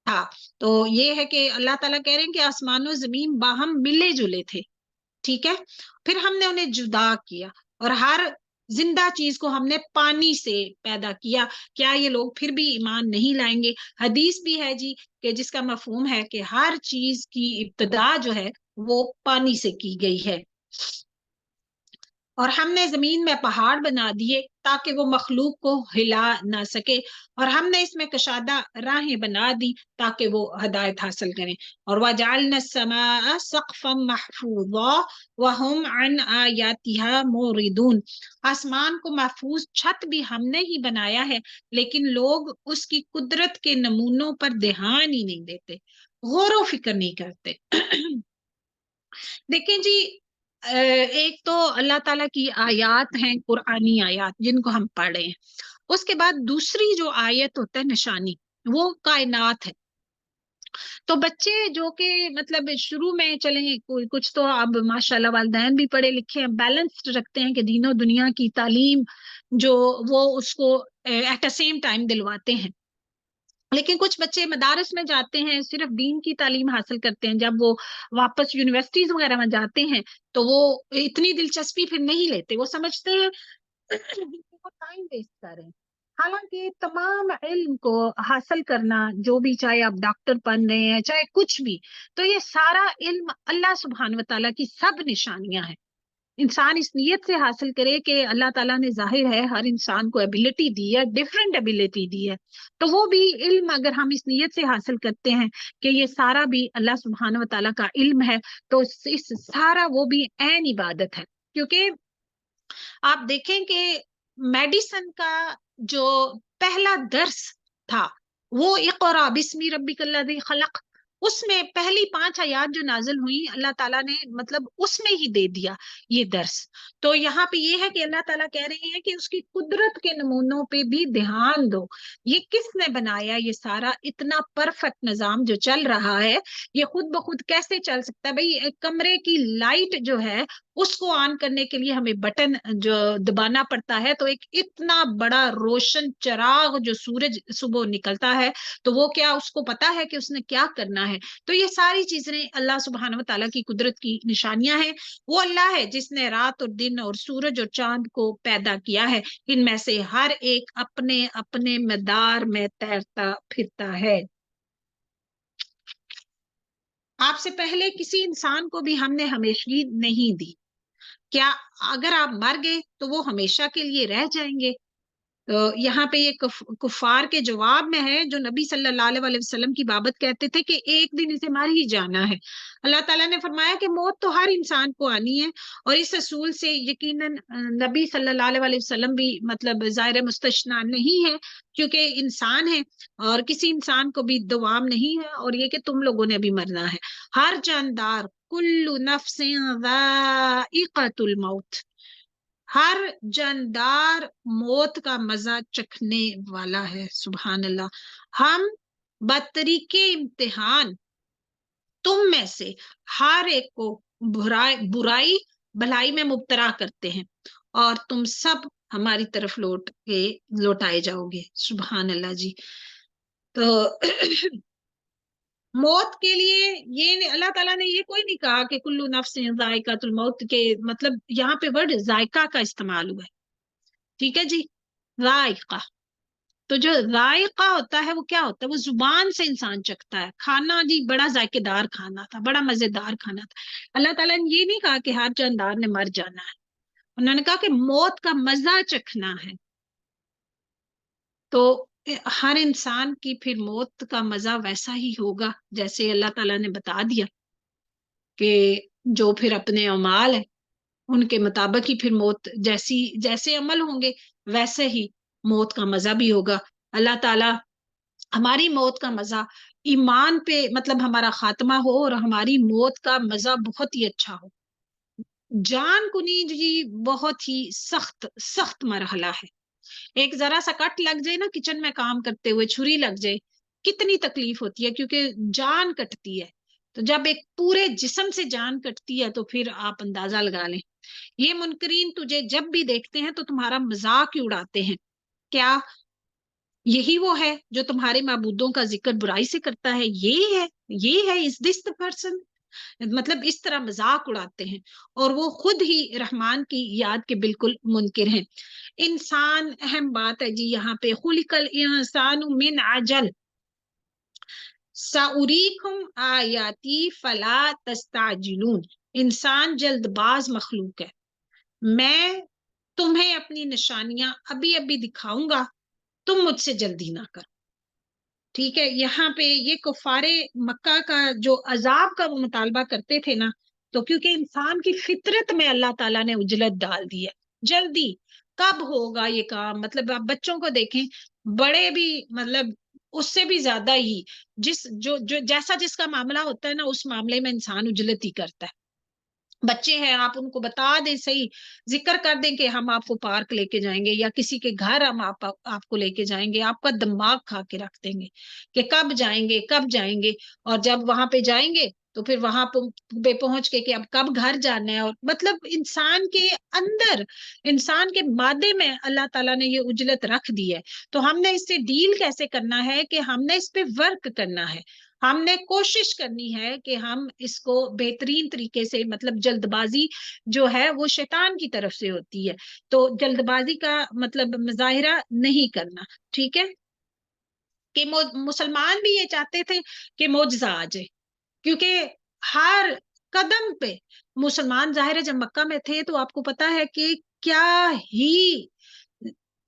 تھا۔ تو یہ ہے کہ اللہ تعالیٰ کہہ رہے ہیں کہ آسمان و زمین باہم ملے جلے تھے، ٹھیک ہے، پھر ہم نے انہیں جدا کیا، اور ہر زندہ چیز کو ہم نے پانی سے پیدا کیا، کیا یہ لوگ پھر بھی ایمان نہیں لائیں گے؟ حدیث بھی ہے جی کہ جس کا مفہوم ہے کہ ہر چیز کی ابتدا جو ہے وہ پانی سے کی گئی ہے، اور ہم نے زمین میں پہاڑ بنا دیے تاکہ وہ مخلوق کو ہلا نہ سکے، اور ہم نے اس میں کشادہ راہیں بنا دی تاکہ وہ ہدایت حاصل کریں، اور وَجَعَلْنَا السَّمَاءَ سَقْفًا مَحْفُوظًا وَهُمْ عَنْ آيَاتِهَا مُعْرِضُونَ، آسمان کو محفوظ چھت بھی ہم نے ہی بنایا ہے، لیکن لوگ اس کی قدرت کے نمونوں پر دھیان ہی نہیں دیتے، غور و فکر نہیں کرتے۔ دیکھیں جی، ایک تو اللہ تعالیٰ کی آیات ہیں، قرآنی آیات جن کو ہم پڑھ رہے ہیں، اس کے بعد دوسری جو آیت ہوتا ہے نشانی، وہ کائنات ہے۔ تو بچے جو کہ مطلب شروع میں چلیں کچھ تو اب ماشاءاللہ والدین بھی پڑھے لکھے ہیں، بیلنسڈ رکھتے ہیں کہ دین و دنیا کی تعلیم جو وہ اس کو ایٹ اے سیم ٹائم دلواتے ہیں، لیکن کچھ بچے مدارس میں جاتے ہیں صرف دین کی تعلیم حاصل کرتے ہیں، جب وہ واپس یونیورسٹیز وغیرہ میں جاتے ہیں تو وہ اتنی دلچسپی پھر نہیں لیتے، وہ سمجھتے ہیں کہ وہ ٹائم ویسٹ کر رہے ہیں، حالانکہ تمام علم کو حاصل کرنا، جو بھی چاہے آپ ڈاکٹر بن رہے ہیں چاہے کچھ بھی، تو یہ سارا علم اللہ سبحانہ و تعالیٰ کی سب نشانیاں ہیں، انسان اس نیت سے حاصل کرے کہ اللہ تعالیٰ نے ظاہر ہے ہر انسان کو ایبیلٹی دی ہے، ڈیفرنٹ ایبیلٹی دی ہے، تو وہ بھی علم اگر ہم اس نیت سے حاصل کرتے ہیں کہ یہ سارا بھی اللہ سبحانہ و تعالیٰ کا علم ہے، تو اس سارا وہ بھی عین عبادت ہے، کیونکہ آپ دیکھیں کہ میڈیسن کا جو پہلا درس تھا وہ اقرا بسم ربک الذی خلق، اس میں پہلی 5 آیات جو نازل ہوئی اللہ تعالیٰ نے مطلب اس میں ہی دے دیا یہ درس، تو یہاں پہ یہ ہے کہ اللہ تعالیٰ کہہ رہے ہیں کہ اس کی قدرت کے نمونوں پہ بھی دھیان دو، یہ کس نے بنایا، یہ سارا اتنا پرفیکٹ نظام جو چل رہا ہے یہ خود بخود کیسے چل سکتا ہے؟ بھئی کمرے کی لائٹ جو ہے اس کو آن کرنے کے لیے ہمیں بٹن جو دبانا پڑتا ہے، تو ایک اتنا بڑا روشن چراغ جو سورج صبح نکلتا ہے تو وہ کیا اس کو پتا ہے کہ اس نے کیا کرنا ہے؟ تو یہ ساری چیزیں اللہ سبحانہ و تعالیٰ کی قدرت کی نشانیاں ہیں، وہ اللہ ہے جس نے رات اور دن اور سورج اور چاند کو پیدا کیا ہے، ان میں سے ہر ایک اپنے اپنے مدار میں تیرتا پھرتا ہے۔ آپ سے پہلے کسی انسان کو بھی ہم نے ہمیشگی نہیں دی، کیا اگر آپ مر گئے تو وہ ہمیشہ کے لیے رہ جائیں گے؟ تو یہاں پہ یہ کفار کے جواب میں ہے جو نبی صلی اللہ علیہ وسلم کی بابت کہتے تھے کہ ایک دن اسے مر ہی جانا ہے. اللہ تعالیٰ نے فرمایا کہ موت تو ہر انسان کو آنی ہے، اور اس اصول سے یقیناً نبی صلی اللہ علیہ وسلم بھی مطلب ظاہر مستثنا نہیں ہے، کیونکہ انسان ہے اور کسی انسان کو بھی دوام نہیں ہے. اور یہ کہ تم لوگوں نے بھی مرنا ہے. ہر جاندار، کل نفس ذائقۃ الموت، ہر جاندار موت کا مزہ چکھنے والا ہے. سبحان اللہ. ہم بطریق امتحان تم میں سے ہر ایک کو برائی بھلائی میں مبتلا کرتے ہیں، اور تم سب ہماری طرف لوٹائے جاؤ گے. سبحان اللہ جی. تو موت کے لیے یہ اللہ تعالیٰ نے یہ کوئی نہیں کہا کہ کلو نفس ذائقۃ الموت، کے مطلب یہاں پہ ورڈ ذائقہ کا استعمال ہوا ہے. ٹھیک ہے جی. ذائقہ، تو جو ذائقہ ہوتا ہے وہ کیا ہوتا ہے؟ وہ زبان سے انسان چکھتا ہے. کھانا جی بڑا ذائقے دار کھانا تھا، بڑا مزیدار کھانا تھا. اللہ تعالیٰ نے یہ نہیں کہا کہ ہر جاندار نے مر جانا ہے، انہوں نے کہا کہ موت کا مزہ چکھنا ہے. تو ہر انسان کی پھر موت کا مزہ ویسا ہی ہوگا جیسے اللہ تعالیٰ نے بتا دیا کہ جو پھر اپنے اعمال ہیں ان کے مطابق ہی پھر موت، جیسے عمل ہوں گے ویسے ہی موت کا مزہ بھی ہوگا. اللہ تعالیٰ ہماری موت کا مزہ ایمان پہ مطلب ہمارا خاتمہ ہو، اور ہماری موت کا مزہ بہت ہی اچھا ہو. جان کنی جی بہت ہی سخت مرحلہ ہے. ایک ذرا سا کٹ لگ جائے نا کچن میں کام کرتے ہوئے، چھری لگ جائے، کتنی تکلیف ہوتی ہے، کیونکہ جان کٹتی ہے. تو جب ایک پورے جسم سے جان کٹتی ہے تو پھر آپ اندازہ لگا لیں. یہ منکرین تجھے جب بھی دیکھتے ہیں تو تمہارا مذاق ہی اڑاتے ہیں. کیا یہی وہ ہے جو تمہارے معبودوں کا ذکر برائی سے کرتا ہے؟ یہ ہے از دس the person؟ مطلب اس طرح مذاق اڑاتے ہیں، اور وہ خود ہی رحمان کی یاد کے بالکل منکر ہیں. انسان اہم بات ہے جی یہاں پہ. خلق الانسان من عجل سأریکم آیاتی فلا تستعجلون. انسان جلد باز مخلوق ہے. میں تمہیں اپنی نشانیاں ابھی ابھی دکھاؤں گا، تم مجھ سے جلدی نہ کرو. ٹھیک ہے. یہاں پہ یہ کفار مکہ کا جو عذاب کا وہ مطالبہ کرتے تھے نا، تو کیونکہ انسان کی فطرت میں اللہ تعالیٰ نے اجلت ڈال دی ہے. جلدی کب ہوگا یہ کام؟ مطلب آپ بچوں کو دیکھیں، بڑے بھی مطلب اس سے بھی زیادہ ہی جیسا جس کا معاملہ ہوتا ہے نا، اس معاملے میں انسان اجلت ہی کرتا ہے. بچے ہیں، آپ ان کو بتا دیں، صحیح ذکر کر دیں کہ ہم آپ کو پارک لے کے جائیں گے یا کسی کے گھر ہم آپ کو لے کے جائیں گے، آپ کا دماغ کھا کے رکھ دیں گے کہ کب جائیں گے. اور جب وہاں پہ جائیں گے تو پھر وہاں پہ پہنچ کے کہ اب کب گھر جانا ہے. اور مطلب انسان کے اندر، انسان کے مادے میں اللہ تعالیٰ نے یہ اجلت رکھ دی ہے. تو ہم نے اس سے ڈیل کیسے کرنا ہے کہ ہم نے اس پہ ورک کرنا ہے. ہم نے کوشش کرنی ہے کہ ہم اس کو بہترین طریقے سے، مطلب جلد بازی جو ہے وہ شیطان کی طرف سے ہوتی ہے، تو جلد بازی کا مطلب مظاہرہ نہیں کرنا. ٹھیک ہے. کہ مسلمان بھی یہ چاہتے تھے کہ معجزہ آ جائے، کیونکہ ہر قدم پہ مسلمان ظاہر ہے جب مکہ میں تھے تو آپ کو پتا ہے کہ کیا ہی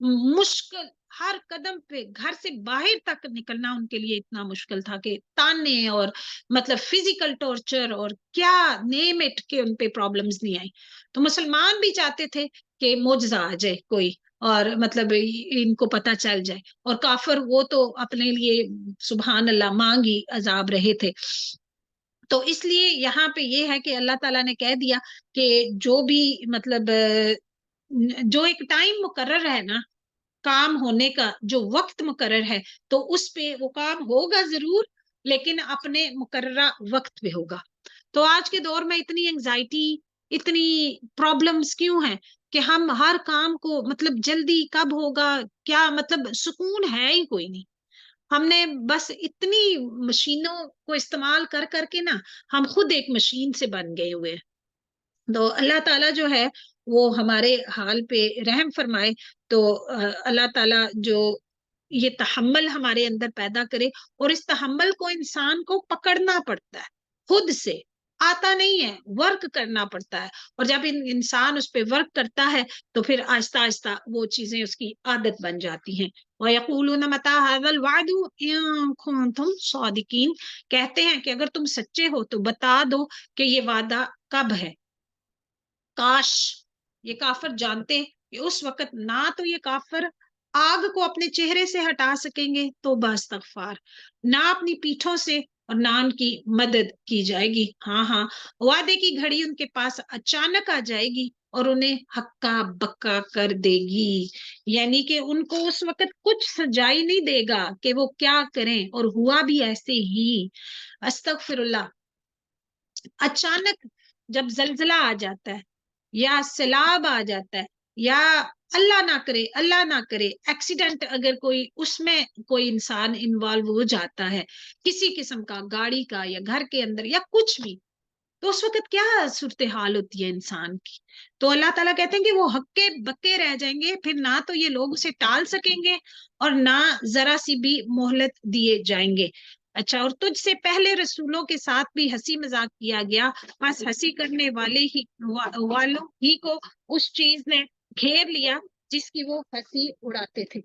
مشکل، ہر قدم پہ گھر سے باہر تک نکلنا ان کے لیے اتنا مشکل تھا کہ تانے اور مطلب فزیکل ٹارچر اور کیا نیم اٹ کہ ان پہ پرابلمز نہیں آئی. تو مسلمان بھی چاہتے تھے کہ معجزہ آ جائے کوئی، اور مطلب ان کو پتہ چل جائے. اور کافر وہ تو اپنے لیے سبحان اللہ مانگی عذاب رہے تھے. تو اس لیے یہاں پہ یہ ہے کہ اللہ تعالیٰ نے کہہ دیا کہ جو بھی مطلب جو ایک ٹائم مقرر ہے نا کام ہونے کا، جو وقت مقرر ہے، تو اس پہ وہ کام ہوگا ضرور، لیکن اپنے مقررہ وقت پہ ہوگا. تو آج کے دور میں اتنی انگزائٹی، اتنی پرابلمز کیوں ہیں کہ ہم ہر کام کو مطلب جلدی کب ہوگا، کیا مطلب سکون ہے ہی کوئی نہیں. ہم نے بس اتنی مشینوں کو استعمال کر کر کے نا ہم خود ایک مشین سے بن گئے ہوئے ہیں. تو اللہ تعالیٰ جو ہے وہ ہمارے حال پہ رحم فرمائے. تو اللہ تعالیٰ جو یہ تحمل ہمارے اندر پیدا کرے، اور اس تحمل کو انسان کو پکڑنا پڑتا ہے خود سے. آتا نہیں ہے، ورک کرنا پڑتا ہے، اور جب انسان اس پہ ورک کرتا ہے تو پھر آہستہ آہستہ وہ چیزیں اس کی عادت بن جاتی ہیں۔ وَيَقُولُونَ مَتَىٰ هَٰذَا الْوَعْدُ إِن كُنتُمْ صَادِقِينَ، کہتے ہیں کہ اگر تم سچے ہو تو بتا دو کہ یہ وعدہ کب ہے۔ کاش یہ کافر جانتے کہ اس وقت نہ تو یہ کافر آگ کو اپنے چہرے سے ہٹا سکیں گے، توبہ استغفار، نہ اپنی پیٹھوں سے، اور نہ ان کی مدد کی جائے گی۔ ہاں ہاں، وعدے کی گھڑی ان کے پاس اچانک آ جائے گی اور انہیں ہکا بکا کر دے گی، یعنی کہ ان کو اس وقت کچھ سجائی نہیں دے گا کہ وہ کیا کریں، اور ہوا بھی ایسے ہی۔ استغفر اللہ۔ اچانک جب زلزلہ آ جاتا ہے یا سیلاب آ جاتا ہے یا اللہ نہ کرے ایکسیڈنٹ، اگر کوئی اس میں کوئی انسان انوالو ہو جاتا ہے کسی قسم کا، گاڑی کا یا گھر کے اندر یا کچھ بھی، تو اس وقت کیا صورتحال ہوتی ہے انسان کی؟ تو اللہ تعالیٰ کہتے ہیں کہ وہ ہکے بکے رہ جائیں گے، پھر نہ تو یہ لوگ اسے ٹال سکیں گے اور نہ ذرا سی بھی مہلت دیے جائیں گے۔ اچھا، اور تجھ سے پہلے رسولوں کے ساتھ بھی ہنسی مذاق کیا گیا، بس ہنسی کرنے والوں ہی کو اس چیز نے گھیر لیا جس کی وہ ہنسی اڑاتے تھے۔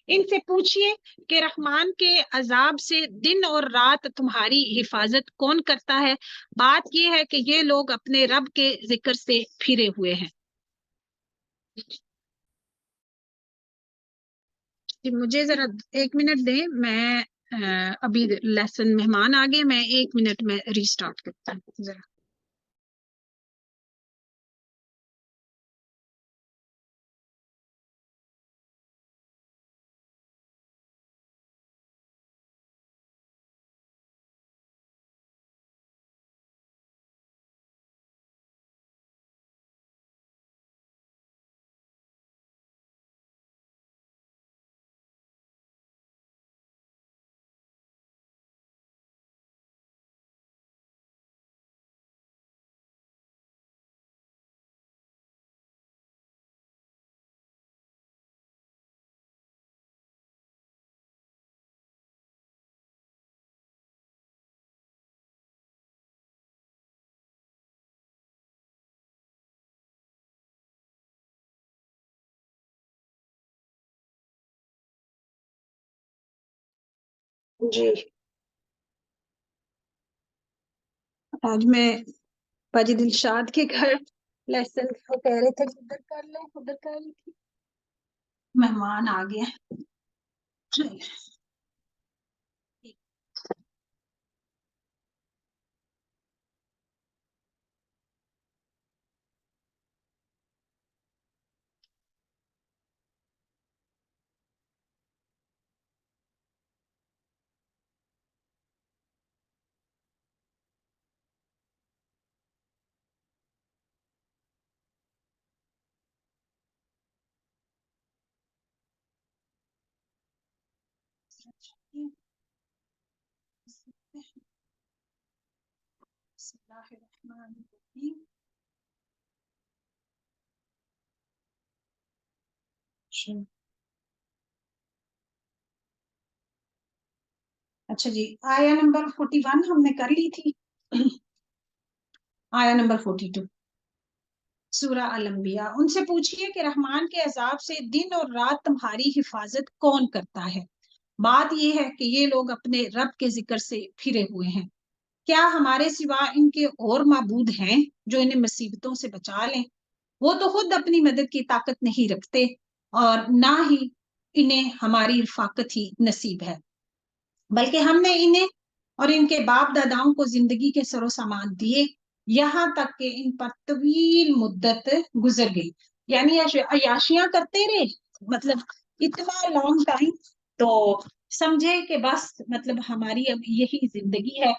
ان سے پوچھئے کہ رحمان کے عذاب سے دن اور رات تمہاری حفاظت کون کرتا ہے؟ بات یہ ہے کہ یہ لوگ اپنے رب کے ذکر سے پھرے ہوئے ہیں۔ مجھے ذرا 1 منٹ دیں، میں ابھی لیسن مہمان آگے، میں 1 منٹ میں ریسٹارٹ کرتا ہوں ذرا۔ جی، آج میں باجی دلشاد کے گھر لیسن وہ کہہ رہے تھے کہ ادھر کر لیں ادھر کر لیں، مہمان آ گئے ہیں۔ بسم اللہ الرحمن الرحیم۔ اچھا جی، آیا نمبر 41 ہم نے کر لی تھی، آیا نمبر 42 سورہ الانبیاء۔ ان سے پوچھئے کہ رحمان کے عذاب سے دن اور رات تمہاری حفاظت کون کرتا ہے؟ بات یہ ہے کہ یہ لوگ اپنے رب کے ذکر سے پھرے ہوئے ہیں۔ کیا ہمارے سوا ان کے اور معبود ہیں جو انہیں مصیبتوں سے بچا لیں؟ وہ تو خود اپنی مدد کی طاقت نہیں رکھتے اور نہ ہی انہیں ہماری رفاقت ہی نصیب ہے، بلکہ ہم نے انہیں اور ان کے باپ داداؤں کو زندگی کے سر و سامان دیے، یہاں تک کہ ان پر طویل مدت گزر گئی، یعنی عیاشیاں کرتے رہے، مطلب اتنا لانگ ٹائم، تو سمجھے کہ بس مطلب ہماری اب یہی زندگی ہے۔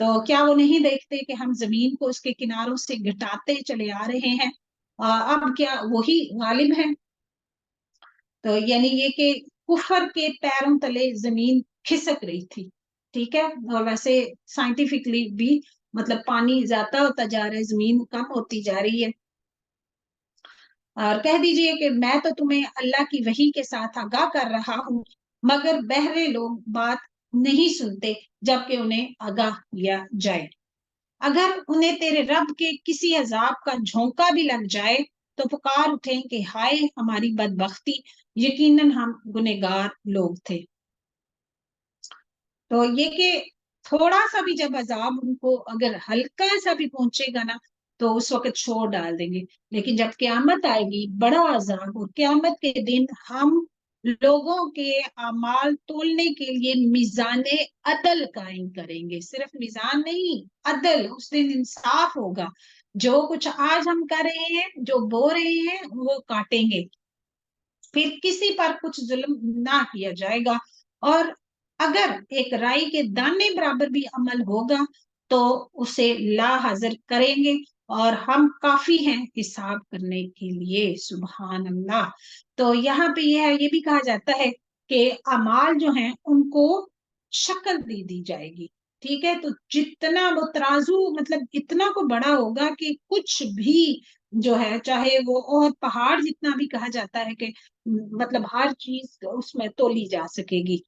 تو کیا وہ نہیں دیکھتے کہ ہم زمین کو اس کے کناروں سے گھٹاتے چلے آ رہے ہیں، اب کیا وہی غالب ہیں؟ تو یعنی یہ کہ کفر کے پیروں تلے زمین کھسک رہی تھی، ٹھیک ہے، اور ویسے سائنٹیفکلی بھی مطلب پانی زیادہ ہوتا جا رہا ہے، زمین کم ہوتی جا رہی ہے۔ اور کہہ دیجئے کہ میں تو تمہیں اللہ کی وحی کے ساتھ آگاہ کر رہا ہوں، مگر بہرے لوگ بات نہیں سنتے جبکہ انہیں آگاہ کیا جائے۔ اگر انہیں تیرے رب کے کسی عذاب کا جھونکا بھی لگ جائے تو پکار اٹھیں کہ ہائے ہماری بدبختی، یقیناً ہم گنہگار لوگ تھے۔ تو یہ کہ تھوڑا سا بھی جب عذاب ان کو اگر ہلکا سا بھی پہنچے گا نا تو اس وقت چھوڑ ڈال دیں گے، لیکن جب قیامت آئے گی بڑا عذاب، اور قیامت کے دن ہم لوگوں کے اعمال تولنے کے لیے میزان عدل قائم کریں گے۔ صرف میزان نہیں، عدل، اس دن انصاف ہوگا۔ جو کچھ آج ہم کر رہے ہیں، جو بو رہے ہیں، وہ کاٹیں گے، پھر کسی پر کچھ ظلم نہ کیا جائے گا۔ اور اگر ایک رائی کے دانے برابر بھی عمل ہوگا تو اسے لا حاضر کریں گے، اور ہم کافی ہیں حساب کرنے کے لیے۔ سبحان اللہ۔ تو یہاں پہ یہ بھی کہا جاتا ہے کہ اعمال جو ہیں ان کو شکل دی جائے گی، ٹھیک ہے؟ تو جتنا وہ ترازو مطلب اتنا کو بڑا ہوگا کہ کچھ بھی جو ہے، چاہے وہ اور پہاڑ جتنا بھی کہا جاتا ہے کہ مطلب ہر چیز اس میں تولی جا سکے گی۔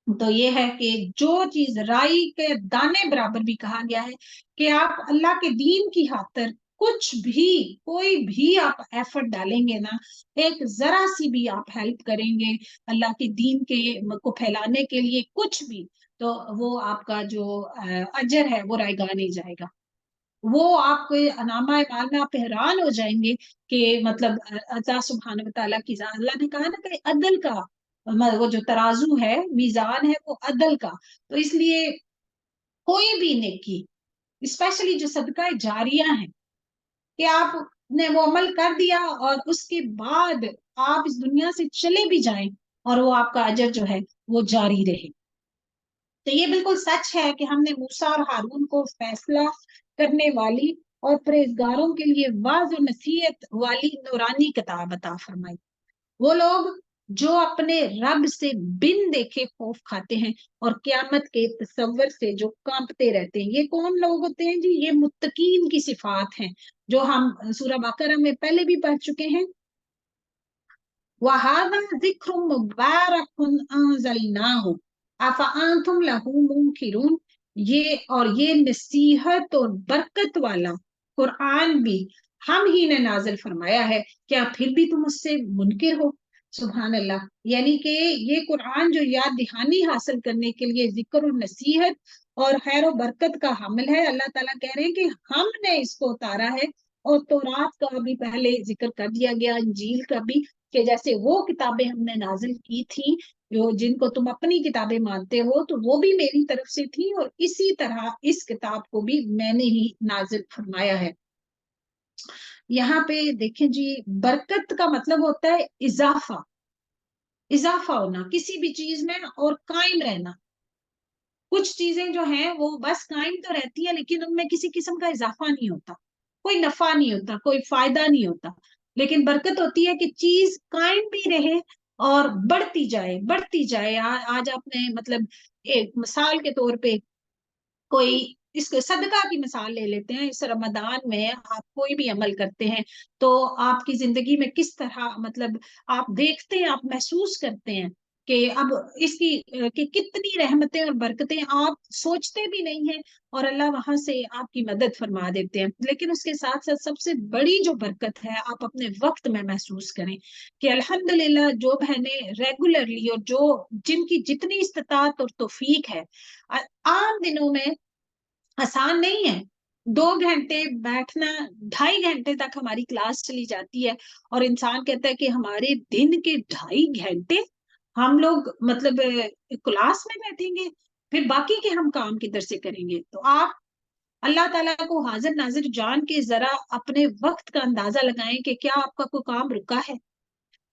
تو یہ ہے کہ جو چیز رائی کے دانے برابر بھی کہا گیا ہے کہ آپ اللہ کے دین کی خاطر کچھ بھی، کوئی بھی آپ ایفرٹ ڈالیں گے نا، ایک ذرا سی بھی آپ ہیلپ کریں گے اللہ کے دین کے کو پھیلانے کے لیے کچھ بھی، تو وہ آپ کا جو اجر ہے وہ رائگاں نہیں جائے گا۔ وہ آپ کو انعامہ اعمال میں آپ حیران ہو جائیں گے کہ مطلب اللہ سبحانہ وتعالیٰ کی ذات، اللہ نے کہا نا کہ عدل کا وہ جو ترازو ہے، میزان ہے، وہ عدل کا۔ تو اس لیے کوئی بھی نیکی، اسپیشلی جو صدقہ جاریہ ہیں، کہ آپ نے وہ عمل کر دیا اور اس کے بعد آپ اس دنیا سے چلے بھی جائیں اور وہ آپ کا اجر جو ہے وہ جاری رہے۔ تو یہ بالکل سچ ہے کہ ہم نے موسیٰ اور ہارون کو فیصلہ کرنے والی اور پرہیزگاروں کے لیے واعظ و نصیحت والی نورانی کتاب عطا فرمائی۔ وہ لوگ جو اپنے رب سے بن دیکھے خوف کھاتے ہیں اور قیامت کے تصور سے جو کانپتے رہتے ہیں۔ یہ کون لوگ ہوتے ہیں جی؟ یہ متقین کی صفات ہیں جو ہم سورہ بقرہ میں پہلے بھی پڑھ چکے ہیں۔ وَهَذَا ذِكْرٌ مُبَارَكٌ أَنزَلْنَاهُ أَفَأَنْتُمْ لَهُ مُنْكِرُونَ، یہ نصیحت اور برکت والا قرآن بھی ہم ہی نے نازل فرمایا ہے، کیا پھر بھی تم اس سے منکر ہو؟ سبحان اللہ۔ یعنی کہ یہ قرآن جو یاد دہانی حاصل کرنے کے لیے ذکر و نصیحت اور خیر و برکت کا حامل ہے، اللہ تعالیٰ کہہ رہے ہیں کہ ہم نے اس کو اتارا ہے، اور تورات کا بھی پہلے ذکر کر دیا گیا، انجیل کا بھی، کہ جیسے وہ کتابیں ہم نے نازل کی تھی جو جن کو تم اپنی کتابیں مانتے ہو، تو وہ بھی میری طرف سے تھی، اور اسی طرح اس کتاب کو بھی میں نے ہی نازل فرمایا ہے۔ یہاں پہ دیکھیں جی، برکت کا مطلب ہوتا ہے اضافہ، اضافہ ہونا کسی بھی چیز میں اور قائم رہنا۔ کچھ چیزیں جو ہیں وہ بس قائم تو رہتی ہیں لیکن ان میں کسی قسم کا اضافہ نہیں ہوتا، کوئی نفع نہیں ہوتا، کوئی فائدہ نہیں ہوتا۔ لیکن برکت ہوتی ہے کہ چیز قائم بھی رہے اور بڑھتی جائے، بڑھتی جائے۔ آج آپ نے مطلب ایک مثال کے طور پہ کوئی اس صدقہ کی مثال لے لیتے ہیں۔ اس رمضان میں آپ کوئی بھی عمل کرتے ہیں تو آپ کی زندگی میں کس طرح مطلب آپ دیکھتے ہیں، آپ محسوس کرتے ہیں کہ اب اس کی کہ کتنی رحمتیں اور برکتیں آپ سوچتے بھی نہیں ہیں، اور اللہ وہاں سے آپ کی مدد فرما دیتے ہیں۔ لیکن اس کے ساتھ ساتھ سب سے بڑی جو برکت ہے آپ اپنے وقت میں محسوس کریں کہ الحمدللہ جو بہنیں ریگولرلی اور جو جن کی جتنی استطاعت اور توفیق ہے، عام دنوں میں آسان نہیں ہے 2 گھنٹے بیٹھنا، 2.5 گھنٹے تک ہماری کلاس چلی جاتی ہے، اور انسان کہتا ہے کہ ہمارے دن کے 2.5 گھنٹے ہم لوگ مطلب کلاس میں بیٹھیں گے، پھر باقی کے ہم کام کدھر سے کریں گے؟ تو آپ اللہ تعالیٰ کو حاضر ناظر جان کے ذرا اپنے وقت کا اندازہ لگائیں کہ کیا آپ کا کوئی کام رکا ہے؟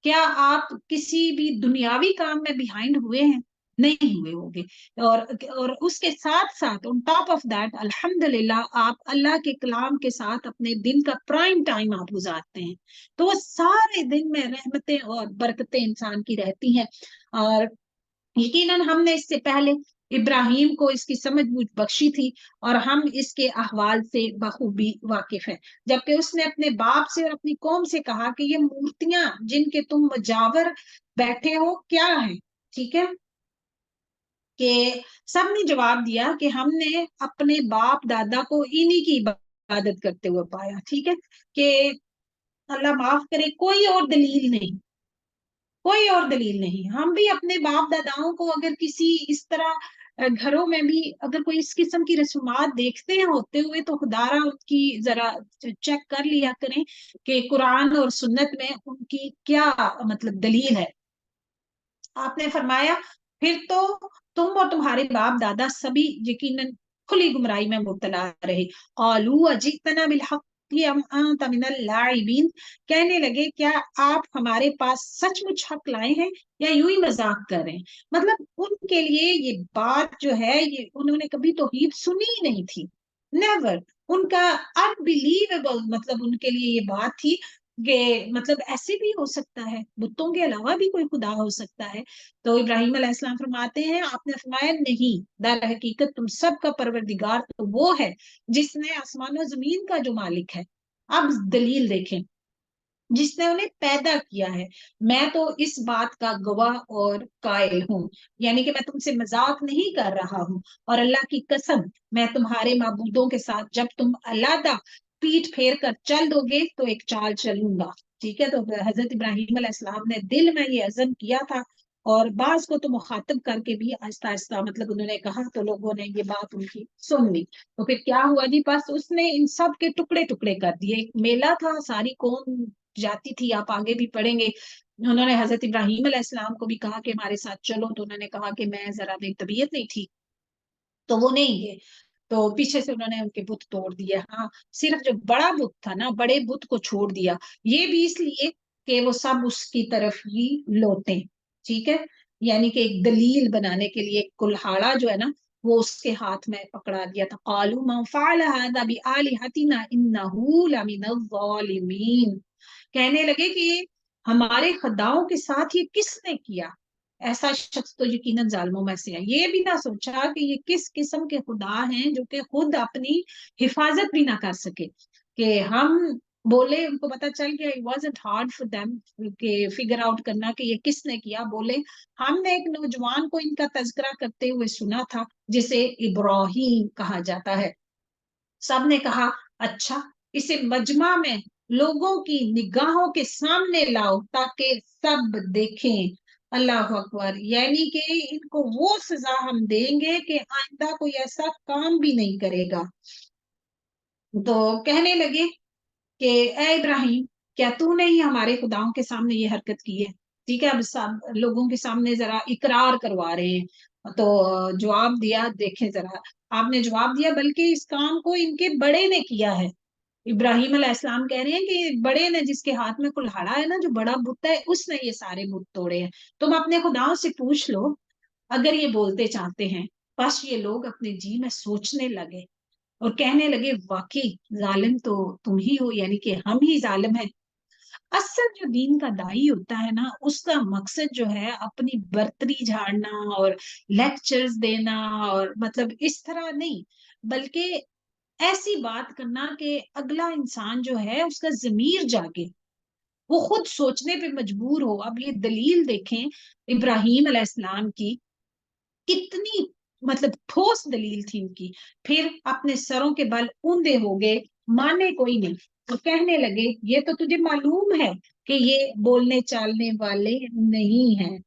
کیا آپ کسی بھی دنیاوی کام میں بیہائنڈ ہوئے ہیں؟ نہیں ہوئے ہوں گے۔ اور اس کے ساتھ ساتھ on top of that الحمدللہ آپ اللہ کے کلام کے ساتھ اپنے دن کا پرائم ٹائم آپ گزارتے ہیں، تو وہ سارے دن میں رحمتیں اور برکتیں انسان کی رہتی ہیں۔ اور یقیناً ہم نے اس سے پہلے ابراہیم کو اس کی سمجھ بوجھ بخشی تھی، اور ہم اس کے احوال سے بخوبی واقف ہیں، جبکہ اس نے اپنے باپ سے اور اپنی قوم سے کہا کہ یہ مورتیاں جن کے تم مجاور بیٹھے ہو کیا ہیں، ٹھیک ہے، کہ سب نے جواب دیا کہ ہم نے اپنے باپ دادا کو انہی کی عبادت کرتے ہوئے پایا. ٹھیک ہے کہ اللہ معاف کرے کوئی اور دلیل نہیں, کوئی اور دلیل نہیں. ہم بھی اپنے باپ داداؤں کو اگر کسی اس طرح گھروں میں بھی اگر کوئی اس قسم کی رسومات دیکھتے ہیں ہوتے ہوئے تو خدارا ان کی ذرا چیک کر لیا کریں کہ قرآن اور سنت میں ان کی کیا مطلب دلیل ہے. آپ نے فرمایا پھر تو تم اور تمہارے باپ دادا سبھی یقیناً کھلی گمراہی میں مبتلا رہے. قالوا اجئتنا بالحق ام انت من اللاعبین, کہنے لگے کیا آپ ہمارے پاس سچ مچ حق لائے ہیں یا یوں ہی مذاق کر رہے ہیں. مطلب ان کے لیے یہ بات جو ہے یہ انہوں نے کبھی توحید سنی ہی نہیں تھی, نیور. ان کا انبلیویبل مطلب ان کے لیے یہ بات تھی کہ مطلب ایسے بھی ہو سکتا ہے, بتوں کے علاوہ بھی کوئی خدا ہو سکتا ہے. تو ابراہیم علیہ السلام فرماتے ہیں, آپ نے فرمایا نہیں, در حقیقت تم سب کا پروردگار تو وہ ہے جس نے آسمان و زمین کا جو مالک ہے. اب دلیل دیکھیں, جس نے انہیں پیدا کیا ہے. میں تو اس بات کا گواہ اور قائل ہوں, یعنی کہ میں تم سے مذاق نہیں کر رہا ہوں, اور اللہ کی قسم میں تمہارے معبودوں کے ساتھ جب تم علیحدہ پیٹ پھیر کر چل دو گے تو ایک چال چلوں گا. ٹھیک ہے, تو حضرت ابراہیم علیہ السلام نے دل میں یہ عزم کیا تھا, اور بعض کو تو مخاطب کر کے بھی آہستہ آہستہ مطلب انہوں نے کہا تو لوگوں نے یہ بات ان کی سن لی. تو پھر کیا ہوا جی, بس اس نے ان سب کے ٹکڑے ٹکڑے کر دیے. ایک میلہ تھا, ساری قوم جاتی تھی, آپ آگے بھی پڑھیں گے. انہوں نے حضرت ابراہیم علیہ السلام کو بھی کہا کہ ہمارے ساتھ چلو, تو انہوں نے کہا کہ میں ذرا میری طبیعت نہیں ٹھیک, تو وہ نہیں گئے. تو پیچھے سے انہوں نے ان کے بت توڑ دیے. ہاں, صرف جو بڑا بت تھا نا, بڑے بت کو چھوڑ دیا, یہ بھی اس لیے کہ وہ سب اس کی طرف ہی لوٹیں. ٹھیک ہے, یعنی کہ ایک دلیل بنانے کے لیے کلہاڑا جو ہے نا وہ اس کے ہاتھ میں پکڑا دیا تھا. قالوا من فعل هذا بآلهتنا انه لمن الظالمین, کہنے لگے کہ ہمارے خداؤں کے ساتھ یہ کس نے کیا, ایسا شخص تو یقیناً ظالموں میں سے ہے. یہ بھی نہ سوچا کہ یہ کس قسم کے خدا ہیں جو کہ خود اپنی حفاظت بھی نہ کر سکے. کہ ہم بولے, ان کو پتا چل گیا, it wasn't hard for them کہ فگر آؤٹ کرنا کہ یہ کس نے کیا. بولے ہم نے ایک نوجوان کو ان کا تذکرہ کرتے ہوئے سنا تھا جسے ابراہیم کہا جاتا ہے. سب نے کہا اچھا, اسے مجمع میں لوگوں کی نگاہوں کے سامنے لاؤ تاکہ سب دیکھیں. اللہ اکبر, یعنی کہ ان کو وہ سزا ہم دیں گے کہ آئندہ کوئی ایسا کام بھی نہیں کرے گا. تو کہنے لگے کہ اے ابراہیم, کیا تو نے ہی ہمارے خداؤں کے سامنے یہ حرکت کی ہے. ٹھیک ہے, اب سب لوگوں کے سامنے ذرا اقرار کروا رہے ہیں. تو جواب دیا, دیکھیں ذرا, آپ نے جواب دیا بلکہ اس کام کو ان کے بڑے نے کیا ہے. ابراہیم علیہ السلام کہہ رہے ہیں کہ بڑے نے, جس کے ہاتھ میں کلہاڑا ہے نا, جو بڑا بت ہے, اس نے یہ سارے بت توڑے ہیں. تم اپنے خداؤں سے پوچھ لو اگر یہ بولتے چاہتے ہیں. بس یہ لوگ اپنے جی میں سوچنے لگے اور کہنے لگے واقعی ظالم تو تم ہی ہو, یعنی کہ ہم ہی ظالم ہیں. اصل جو دین کا دائی ہوتا ہے نا, اس کا مقصد جو ہے اپنی برتری جھاڑنا اور لیکچرز دینا اور مطلب اس طرح نہیں, بلکہ ایسی بات کرنا کہ اگلا انسان جو ہے اس کا ضمیر جاگے, وہ خود سوچنے پہ مجبور ہو. اب یہ دلیل دیکھیں ابراہیم علیہ السلام کی, کتنی مطلب ٹھوس دلیل تھی ان کی. پھر اپنے سروں کے بل اوندے ہو گئے, مانے کوئی نہیں. تو کہنے لگے یہ تو تجھے معلوم ہے کہ یہ بولنے چالنے والے نہیں ہیں,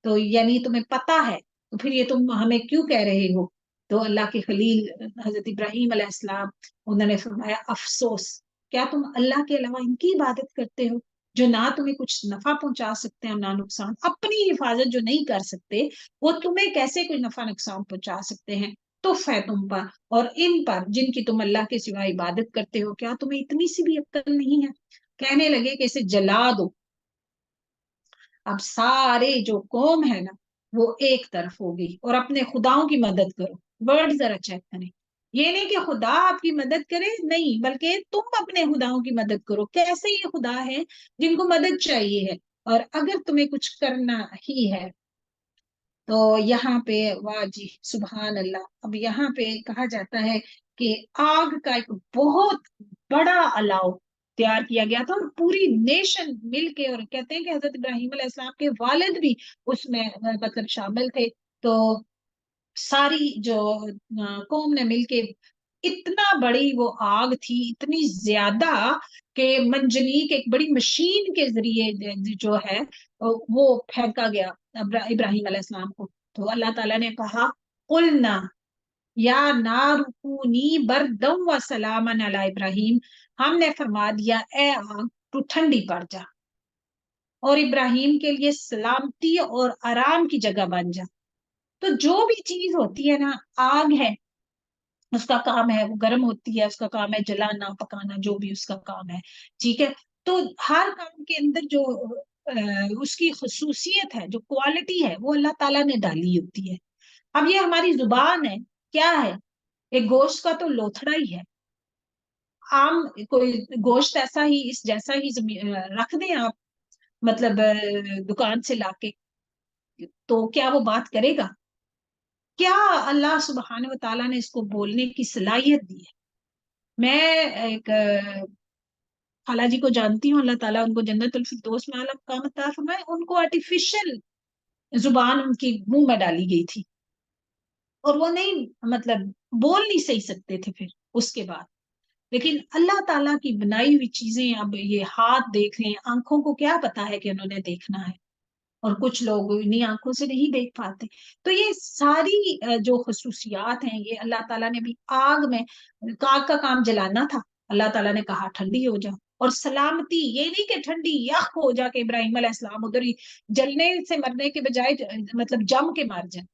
تو یعنی تمہیں پتا ہے, تو پھر یہ تم ہمیں کیوں کہہ رہے ہو. تو اللہ کے خلیل حضرت ابراہیم علیہ السلام, انہوں نے فرمایا افسوس, کیا تم اللہ کے علاوہ ان کی عبادت کرتے ہو جو نہ تمہیں کچھ نفع پہنچا سکتے ہیں نہ نقصان. اپنی حفاظت جو نہیں کر سکتے وہ تمہیں کیسے کوئی نفع نقصان پہنچا سکتے ہیں. تف ہے تم پر اور ان پر جن کی تم اللہ کے سوا عبادت کرتے ہو, کیا تمہیں اتنی سی بھی عقل نہیں ہے. کہنے لگے کہ اسے جلا دو. اب سارے جو قوم ہے نا وہ ایک طرف ہوگی اور اپنے خداؤں کی مدد کرو. ورڈ ذرا چیک کریں, یہ نہیں کہ خدا آپ کی مدد کرے, نہیں, بلکہ تم اپنے خداؤں کی مدد کرو. کیسے یہ خدا ہے جن کو مدد چاہیے ہے, اور اگر تمہیں کچھ کرنا ہی ہے تو یہاں پہ واہ جی سبحان اللہ. اب یہاں پہ کہا جاتا ہے کہ آگ کا ایک بہت بڑا الاؤ تیار کیا گیا تھا, اور پوری نیشن مل کے, اور کہتے ہیں کہ حضرت ابراہیم علیہ السلام کے والد بھی اس میں مطلب شامل تھے. تو ساری جو قوم نے مل کے اتنا بڑی وہ آگ تھی، اتنی زیادہ کہ منجنیق ایک بڑی مشین کے ذریعے جو ہے وہ پھینکا گیا ابراہیم علیہ السلام کو. تو اللہ تعالیٰ نے کہا قلنا یا نار کونی بردم و سلاما علی ابراہیم، ہم نے فرما دیا اے آگ تو ٹھنڈی پڑ جا اور ابراہیم کے لیے سلامتی اور آرام کی جگہ بن جا. تو جو بھی چیز ہوتی ہے نا، آگ ہے اس کا کام ہے وہ گرم ہوتی ہے، اس کا کام ہے جلانا پکانا، جو بھی اس کا کام ہے، ٹھیک ہے. تو ہر کام کے اندر جو اس کی خصوصیت ہے، جو کوالٹی ہے، وہ اللہ تعالیٰ نے ڈالی ہوتی ہے. اب یہ ہماری زبان ہے، کیا ہے؟ ایک گوشت کا تو لوتھڑا ہی ہے. عام کوئی گوشت ایسا ہی اس جیسا ہی رکھ دیں آپ، مطلب دکان سے لا کے، تو کیا وہ بات کرے گا؟ کیا اللہ سبحانہ و تعالیٰ نے اس کو بولنے کی صلاحیت دی ہے. میں ایک خالہ جی کو جانتی ہوں، اللہ تعالیٰ ان کو جنت الفردوس میں اعلیٰ مقام عطا فرمائے. ان کو آرٹیفیشل زبان ان کی منہ میں ڈالی گئی تھی اور وہ نہیں، مطلب بول نہیں صحیح سکتے تھے پھر اس کے بعد. لیکن اللہ تعالیٰ کی بنائی ہوئی چیزیں، اب یہ ہاتھ دیکھ لیں، آنکھوں کو کیا پتا ہے کہ انہوں نے دیکھنا ہے، اور کچھ لوگ انہیں آنکھوں سے نہیں دیکھ پاتے. تو یہ ساری جو خصوصیات ہیں، یہ اللہ تعالیٰ نے بھی آگ میں، آگ کا کام جلانا تھا، اللہ تعالیٰ نے کہا ٹھنڈی ہو جا. اور سلامتی، یہ نہیں کہ ٹھنڈی یخ ہو جا کے ابراہیم علیہ السلام ادھر ہی جلنے سے مرنے کے بجائے مطلب جم کے مر جائیں،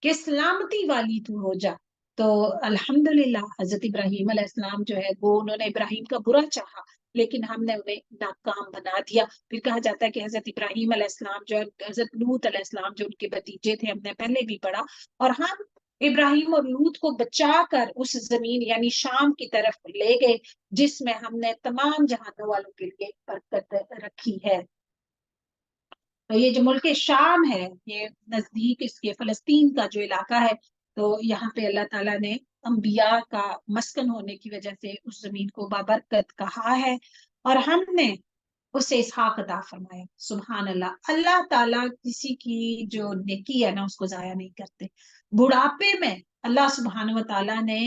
کہ سلامتی والی تو ہو جا. تو الحمدللہ حضرت ابراہیم علیہ السلام جو ہے وہ، انہوں نے ابراہیم کا برا چاہا لیکن ہم نے انہیں ناکام بنا دیا. پھر کہا جاتا ہے کہ حضرت ابراہیم علیہ السلام جو ہے، حضرت لوط علیہ السلام جو ان کے بھتیجے تھے، ہم نے پہلے بھی پڑھا، اور ہم ابراہیم اور لوط کو بچا کر اس زمین یعنی شام کی طرف لے گئے، جس میں ہم نے تمام جہانوں والوں کے لیے برکت رکھی ہے. تو یہ جو ملک شام ہے، یہ نزدیک اس کے فلسطین کا جو علاقہ ہے، تو یہاں پہ اللہ تعالیٰ نے انبیاء کا مسکن ہونے کی وجہ سے اس زمین کو بابرکت کہا ہے، اور ہم نے اسے اسحاق عطا فرمایا. سبحان اللہ. اللہ تعالیٰ کسی کی جو نیکی ہے نا اس کو ضائع نہیں کرتے. بڑھاپے میں اللہ سبحانہ و تعالیٰ نے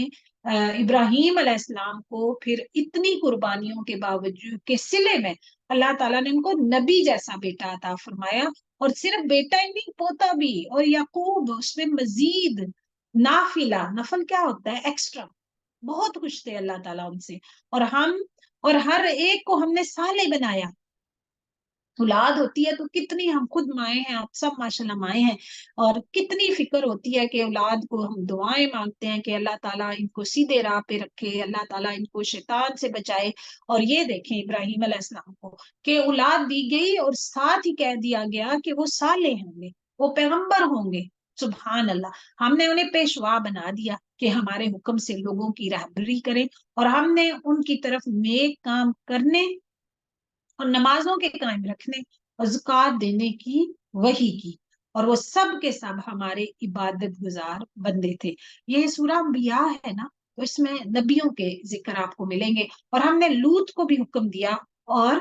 ابراہیم علیہ السلام کو پھر اتنی قربانیوں کے باوجود کے صلے میں اللہ تعالیٰ نے ان کو نبی جیسا بیٹا عطا فرمایا. اور صرف بیٹا ہی نہیں، پوتا بھی. اور یعقوب اس میں مزید نافلہ، نفل کیا ہوتا ہے؟ ایکسٹرا. بہت خوش تھے اللہ تعالیٰ ان سے. اور ہر ایک کو ہم نے صالح بنایا. اولاد ہوتی ہے تو کتنی، ہم خود مائیں ہیں، آپ سب ماشاءاللہ مائیں ہیں، اور کتنی فکر ہوتی ہے کہ اولاد کو ہم دعائیں مانگتے ہیں کہ اللہ تعالیٰ ان کو سیدھے راہ پہ رکھے، اللہ تعالیٰ ان کو شیطان سے بچائے. اور یہ دیکھیں ابراہیم علیہ السلام کو کہ اولاد دی گئی اور ساتھ ہی کہہ دیا گیا کہ وہ صالح ہوں گے، وہ پیغمبر ہوں گے. سبحان اللہ. ہم نے انہیں پیشوا بنا دیا کہ ہمارے حکم سے لوگوں کی رہبری کریں، اور ہم نے ان کی طرف نیک کام کرنے اور نمازوں کے قائم رکھنے اور زکوٰۃ دینے کی وحی کی، اور وہ سب کے سب ہمارے عبادت گزار بندے تھے. یہ سورہ انبیاء ہے نا، تو اس میں نبیوں کے ذکر آپ کو ملیں گے. اور ہم نے لوط کو بھی حکم دیا اور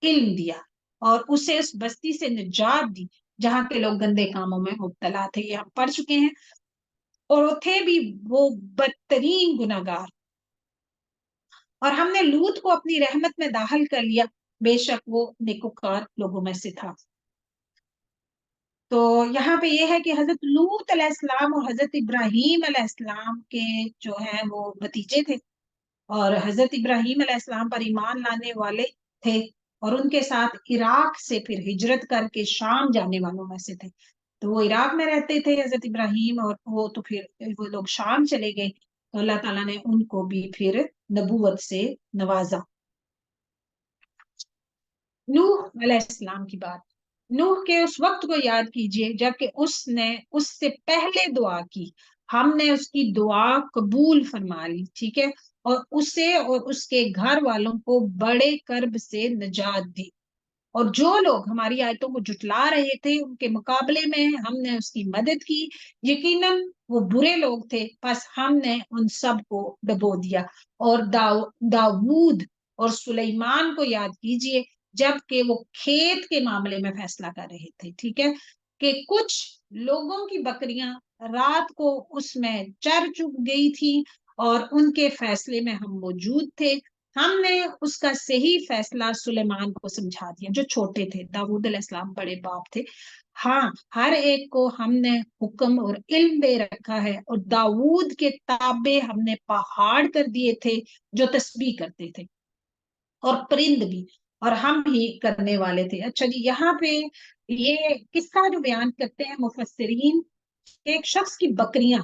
علم دیا، اور اسے اس بستی سے نجات دی جہاں کے لوگ گندے کاموں میں مبتلا تھے. یہ ہم پڑھ چکے ہیں. اور وہ تھے بھی وہ بدترین گناہگار. اور ہم نے لوط کو اپنی رحمت میں داخل کر لیا، بے شک وہ نیکوکار لوگوں میں سے تھا. تو یہاں پہ یہ ہے کہ حضرت لوط علیہ السلام اور حضرت ابراہیم علیہ السلام کے جو ہیں وہ بھتیجے تھے، اور حضرت ابراہیم علیہ السلام پر ایمان لانے والے تھے، اور ان کے ساتھ عراق سے پھر ہجرت کر کے شام جانے والوں میں سے تھے. تو وہ عراق میں رہتے تھے حضرت ابراہیم، اور وہ تو پھر وہ لوگ شام چلے گئے، تو اللہ تعالیٰ نے ان کو بھی پھر نبوت سے نوازا. نوح علیہ السلام کی بات. نوح کے اس وقت کو یاد کیجئے جبکہ اس نے اس سے پہلے دعا کی، ہم نے اس کی دعا قبول فرما لی، ٹھیک ہے، اور اسے اور اس کے گھر والوں کو بڑے کرب سے نجات دی. اور جو لوگ ہماری آیتوں کو جھٹلا رہے تھے ان کے مقابلے میں ہم نے اس کی مدد کی. یقیناً وہ برے لوگ تھے، پس ہم نے ان سب کو ڈبو دیا. اور داود اور سلیمان کو یاد کیجئے جبکہ وہ کھیت کے معاملے میں فیصلہ کر رہے تھے، ٹھیک ہے، کہ کچھ لوگوں کی بکریاں رات کو اس میں چر چک گئی تھی اور ان کے فیصلے میں ہم موجود تھے. ہم نے اس کا صحیح فیصلہ سلیمان کو سمجھا دیا جو چھوٹے تھے. داؤد علیہ السلام بڑے باپ تھے. ہاں ہر ایک کو ہم نے حکم اور علم دے رکھا ہے, اور داؤد کے تابع ہم نے پہاڑ کر دیے تھے جو تسبیح کرتے تھے, اور پرند بھی, اور ہم ہی کرنے والے تھے. اچھا جی, یہاں پہ یہ قصہ جو بیان کرتے ہیں مفسرین, ایک شخص کی بکریاں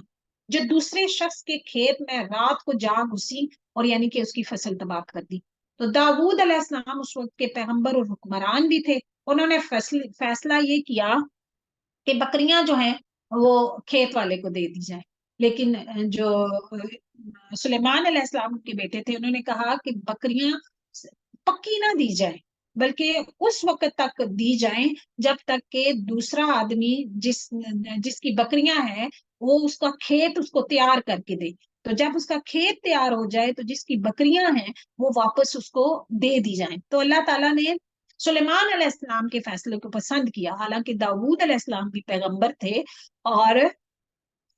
جو دوسرے شخص کے کھیت میں رات کو جا گھسی اور یعنی کہ اس کی فصل تباہ کر دی. تو داؤد علیہ السلام اس وقت کے پیغمبر اور حکمران بھی تھے. انہوں نے فیصلہ یہ کیا کہ بکریاں جو ہیں وہ کھیت والے کو دے دی جائیں. لیکن جو سلیمان علیہ السلام کے بیٹے تھے, انہوں نے کہا کہ بکریاں پکی نہ دی جائیں, بلکہ اس وقت تک دی جائیں جب تک کہ دوسرا آدمی جس کی بکریاں ہیں وہ اس کا کھیت اس کو تیار کر کے دے. تو جب اس کا کھیت تیار ہو جائے تو جس کی بکریاں ہیں وہ واپس اس کو دے دی جائیں. تو اللہ تعالیٰ نے سلیمان علیہ السلام کے فیصلے کو پسند کیا. حالانکہ داؤد علیہ السلام بھی پیغمبر تھے اور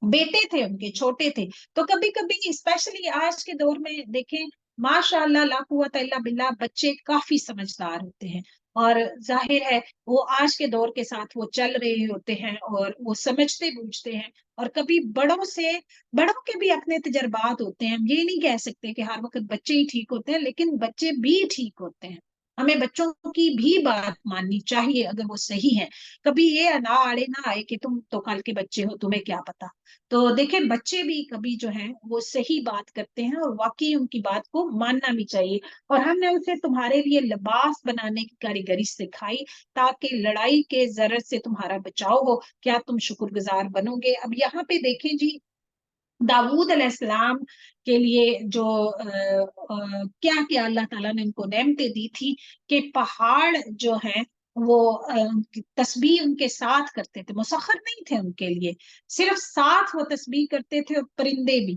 بیٹے تھے ان کے چھوٹے تھے. تو کبھی کبھی اسپیشلی آج کے دور میں دیکھیں, ماشاء اللہ لا قوت الا باللہ, بچے کافی سمجھدار ہوتے ہیں, اور ظاہر ہے وہ آج کے دور کے ساتھ وہ چل رہے ہوتے ہیں اور وہ سمجھتے بوجھتے ہیں. اور کبھی بڑوں کے بھی اپنے تجربات ہوتے ہیں. ہم یہ نہیں کہہ سکتے کہ ہر وقت بچے ہی ٹھیک ہوتے ہیں, لیکن بچے بھی ٹھیک ہوتے ہیں. ہمیں بچوں کی بھی بات ماننی چاہیے اگر وہ صحیح ہے. کبھی یہ نہ آڑے نہ آئے کہ تم تو کل کے بچے ہو, تمہیں کیا پتا. تو دیکھیں بچے بھی کبھی جو ہیں وہ صحیح بات کرتے ہیں, اور واقعی ان کی بات کو ماننا بھی چاہیے. اور ہم نے اسے تمہارے لیے لباس بنانے کی کاریگری سکھائی تاکہ لڑائی کے ضرر سے تمہارا بچاؤ ہو. کیا تم شکر گزار بنو گے؟ اب یہاں پہ دیکھیں جی, داؤد علیہ السلام کے لیے جو کیا اللہ تعالیٰ نے ان کو نعمتیں دی تھی کہ پہاڑ جو ہیں وہ تسبیح ان کے ساتھ کرتے تھے, مسخر نہیں تھے ان کے لیے, صرف ساتھ وہ تسبیح کرتے تھے, اور پرندے بھی.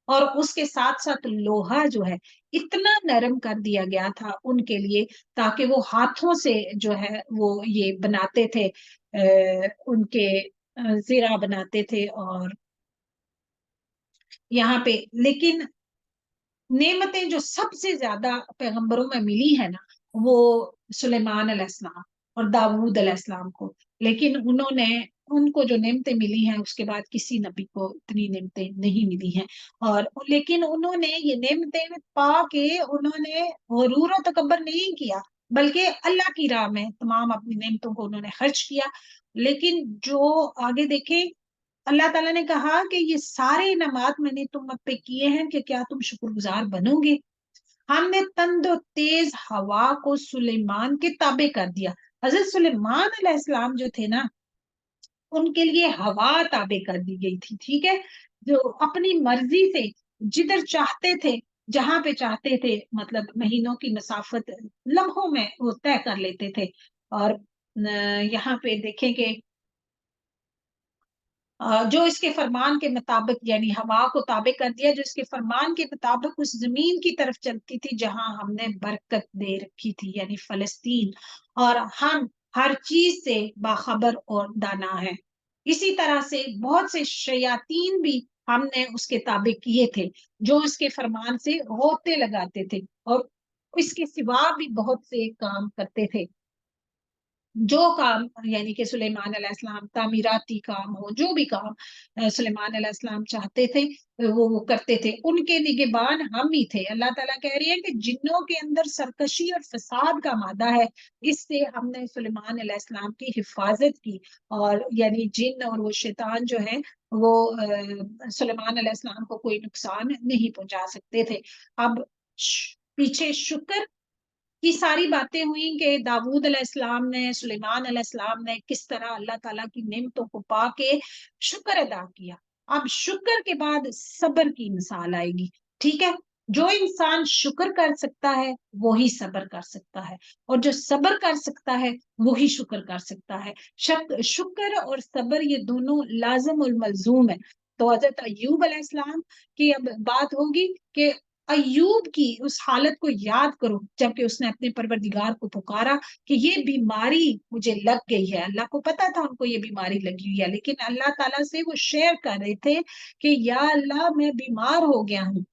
اور اس کے ساتھ ساتھ لوہا جو ہے اتنا نرم کر دیا گیا تھا ان کے لیے تاکہ وہ ہاتھوں سے جو ہے وہ یہ بناتے تھے, ان کے زیرہ بناتے تھے. اور یہاں پہ لیکن نعمتیں جو سب سے زیادہ پیغمبروں میں ملی ہے نا, وہ سلیمان علیہ السلام اور داؤد علیہ السلام کو. لیکن ان کو جو نعمتیں ملی ہیں اس کے بعد کسی نبی کو اتنی نعمتیں نہیں ملی ہیں. اور لیکن انہوں نے یہ نعمتیں پا کے انہوں نے غرور و تکبر نہیں کیا, بلکہ اللہ کی راہ میں تمام اپنی نعمتوں کو انہوں نے خرچ کیا. لیکن جو آگے دیکھیں, اللہ تعالیٰ نے کہا کہ یہ سارے انعامات میں نے تم پہ کیے ہیں کہ کیا تم شکر گزار بنو گے. ہم نے تند و تیز ہوا کو سلیمان کے تابع کر دیا. حضرت سلیمان علیہ السلام جو تھے نا, ان کے لیے ہوا تابع کر دی گئی تھی, ٹھیک ہے, جو اپنی مرضی سے جدھر چاہتے تھے جہاں پہ چاہتے تھے, مطلب مہینوں کی مسافت لمحوں میں وہ طے کر لیتے تھے. اور یہاں پہ دیکھیں کہ جو اس کے فرمان کے مطابق, یعنی ہوا کو تابع کر دیا جو اس کے فرمان کے مطابق اس زمین کی طرف چلتی تھی جہاں ہم نے برکت دے رکھی تھی, یعنی فلسطین. اور ہم ہر چیز سے باخبر اور دانا ہے. اسی طرح سے بہت سے شیاطین بھی ہم نے اس کے تابع کیے تھے جو اس کے فرمان سے غوطے لگاتے تھے, اور اس کے سوا بھی بہت سے کام کرتے تھے. جو کام یعنی کہ سلیمان علیہ السلام, تعمیراتی کام ہو, جو بھی کام سلیمان علیہ السلام چاہتے تھے وہ کرتے تھے. ان کے نگہبان ہم ہی تھے. اللہ تعالیٰ کہہ رہی ہے کہ جنوں کے اندر سرکشی اور فساد کا مادہ ہے, اس سے ہم نے سلیمان علیہ السلام کی حفاظت کی. اور یعنی جن اور وہ شیطان جو ہے وہ سلیمان علیہ السلام کو کوئی نقصان نہیں پہنچا سکتے تھے. اب پیچھے شکر کی ساری باتیں ہوئیں کہ داؤد علیہ السلام نے, سلیمان علیہ السلام نے کس طرح اللہ تعالیٰ کی نعمتوں کو پا کے شکر ادا کیا. اب شکر کے بعد صبر کی مثال آئے گی, ٹھیک ہے. جو انسان شکر کر سکتا ہے وہی صبر کر سکتا ہے, اور جو صبر کر سکتا ہے وہی شکر کر سکتا ہے. شکر اور صبر یہ دونوں لازم الملزوم ہے. تو حضرت ایوب علیہ السلام کی اب بات ہوگی کہ ایوب کی اس حالت کو یاد کرو جبکہ اس نے اپنے پروردگار کو پکارا کہ یہ بیماری مجھے لگ گئی ہے. اللہ کو پتا تھا ان کو یہ بیماری لگی ہوئی ہے، لیکن اللہ تعالیٰ سے وہ شیئر کر رہے تھے کہ یا اللہ میں بیمار ہو گیا ہوں.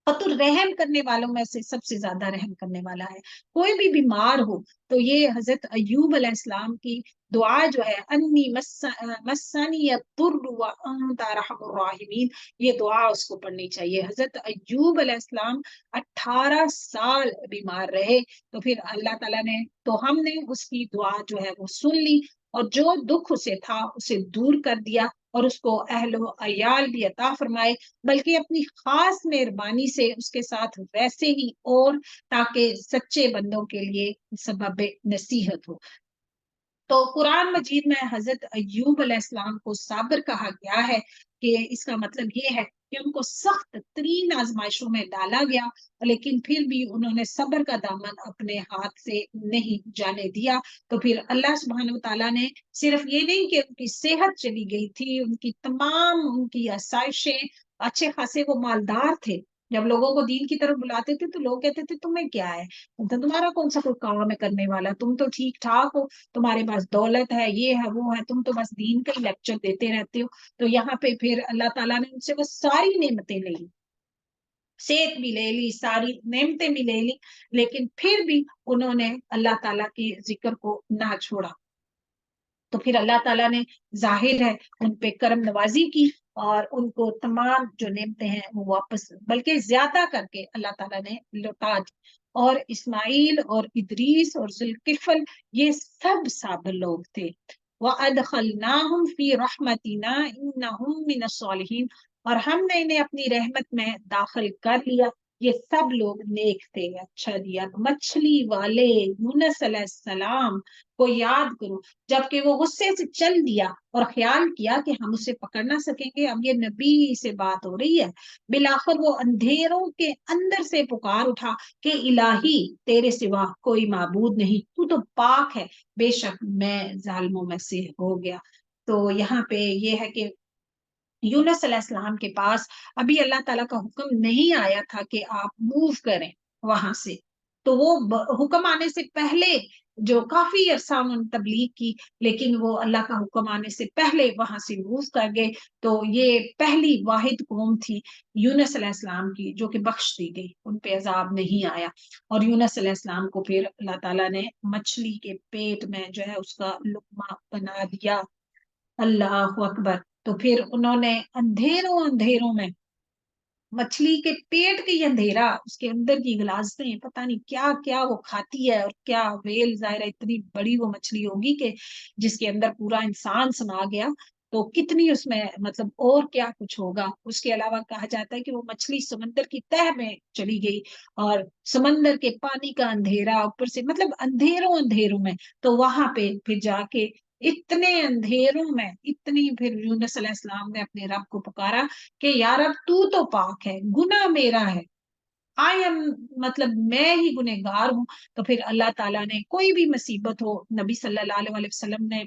اور تو رحم کرنے والوں میں سے سب سے زیادہ رحم کرنے والا ہے. کوئی بھی بیمار ہو تو یہ حضرت ایوب علیہ السلام کی دعا جو ہے انی مسنی الضر وانت ارحم الراحمین، یہ دعا اس کو پڑھنی چاہیے. حضرت ایوب علیہ السلام 18 سال بیمار رہے، تو پھر اللہ تعالیٰ نے تو ہم نے اس کی دعا جو ہے وہ سن لی، اور جو دکھ اسے تھا اسے دور کر دیا، اور اس کو اہل و عیال بھی عطا فرمائے، بلکہ اپنی خاص مہربانی سے اس کے ساتھ ویسے ہی، اور تاکہ سچے بندوں کے لیے سبب نصیحت ہو. تو قرآن مجید میں حضرت ایوب علیہ السلام کو صابر کہا گیا ہے کہ اس کا مطلب یہ ہے کہ ان کو سخت ترین آزمائشوں میں ڈالا گیا، لیکن پھر بھی انہوں نے صبر کا دامن اپنے ہاتھ سے نہیں جانے دیا. تو پھر اللہ سبحانہ و تعالیٰ نے صرف یہ نہیں کہ ان کی صحت چلی گئی تھی، ان کی تمام ان کی آسائشیں، اچھے خاصے وہ مالدار تھے. جب لوگوں کو دین کی طرف بلاتے تھے تو لوگ کہتے تھے تمہیں کیا ہے، تمہارا کون سا کوئی کام ہے کرنے والا، تم تو ٹھیک ٹھاک ہو، تمہارے پاس دولت ہے، یہ ہے وہ ہے، تم تو بس دین کا ہی لیکچر دیتے رہتے ہو. تو یہاں پہ پھر اللہ تعالیٰ نے ان سے وہ ساری نعمتیں لے لی، صحت بھی لے لی، ساری نعمتیں بھی لے لی، لیکن پھر بھی انہوں نے اللہ تعالیٰ کی ذکر کو نہ چھوڑا. تو پھر اللہ تعالیٰ نے ظاہر ہے ان پہ کرم نوازی کی، اور ان کو تمام جو نعمتیں ہیں وہ واپس بلکہ زیادہ کر کے اللہ تعالیٰ نے لوٹا دی. اور اسماعیل اور ادریس اور ذوالکفل یہ سب صابر لوگ تھے. وَأَدْخَلْنَاهُمْ فِي رَحْمَتِنَا إِنَّهُمْ مِنَ الصَّالِحِينَ، اور ہم نے انہیں اپنی رحمت میں داخل کر لیا، یہ سب لوگ نیک تھے. اچھا جی، اب مچھلی والے یونس علیہ السلام کو یاد کرو، جبکہ وہ غصے سے چل دیا اور خیال کیا کہ ہم اسے پکڑ نہ سکیں گے. اب یہ نبی سے بات ہو رہی ہے. بالآخر وہ اندھیروں کے اندر سے پکار اٹھا کہ الہی تیرے سوا کوئی معبود نہیں، تو تو پاک ہے، بے شک میں ظالموں میں سے ہو گیا. تو یہاں پہ یہ ہے کہ یونس علیہ السلام کے پاس ابھی اللہ تعالیٰ کا حکم نہیں آیا تھا کہ آپ موو کریں وہاں سے. تو وہ حکم آنے سے پہلے جو کافی عرصہ انہوں نے تبلیغ کی، لیکن وہ اللہ کا حکم آنے سے پہلے وہاں سے موو کر گئے. تو یہ پہلی واحد قوم تھی یونس علیہ السلام کی جو کہ بخش دی گئی، ان پہ عذاب نہیں آیا. اور یونس علیہ السلام کو پھر اللہ تعالیٰ نے مچھلی کے پیٹ میں جو ہے اس کا لقمہ بنا دیا. اللہ اکبر. تو پھر انہوں نے اندھیروں میں مچھلی کے پیٹ کی اندھیرا، اس کے اندر کی غلازتیں، پتہ نہیں کیا کیا وہ کھاتی ہے، اور کیا ویل ظاہر ہے اتنی بڑی وہ مچھلی ہوگی کہ جس کے اندر پورا انسان سما گیا، تو کتنی اس میں مطلب اور کیا کچھ ہوگا. اس کے علاوہ کہا جاتا ہے کہ وہ مچھلی سمندر کی تہ میں چلی گئی، اور سمندر کے پانی کا اندھیرا اوپر سے، مطلب اندھیروں میں. تو وہاں پہ پھر جا کے اتنے اندھیروں میں اتنی پھر یونس علیہ السلام نے اپنے رب کو پکارا کہ یا رب تو پاک ہے، گناہ میرا ہے، آئی ایم مطلب میں ہی گنہگار ہوں. تو پھر اللہ تعالیٰ نے کوئی بھی مصیبت ہو، نبی صلی اللہ علیہ وسلم نے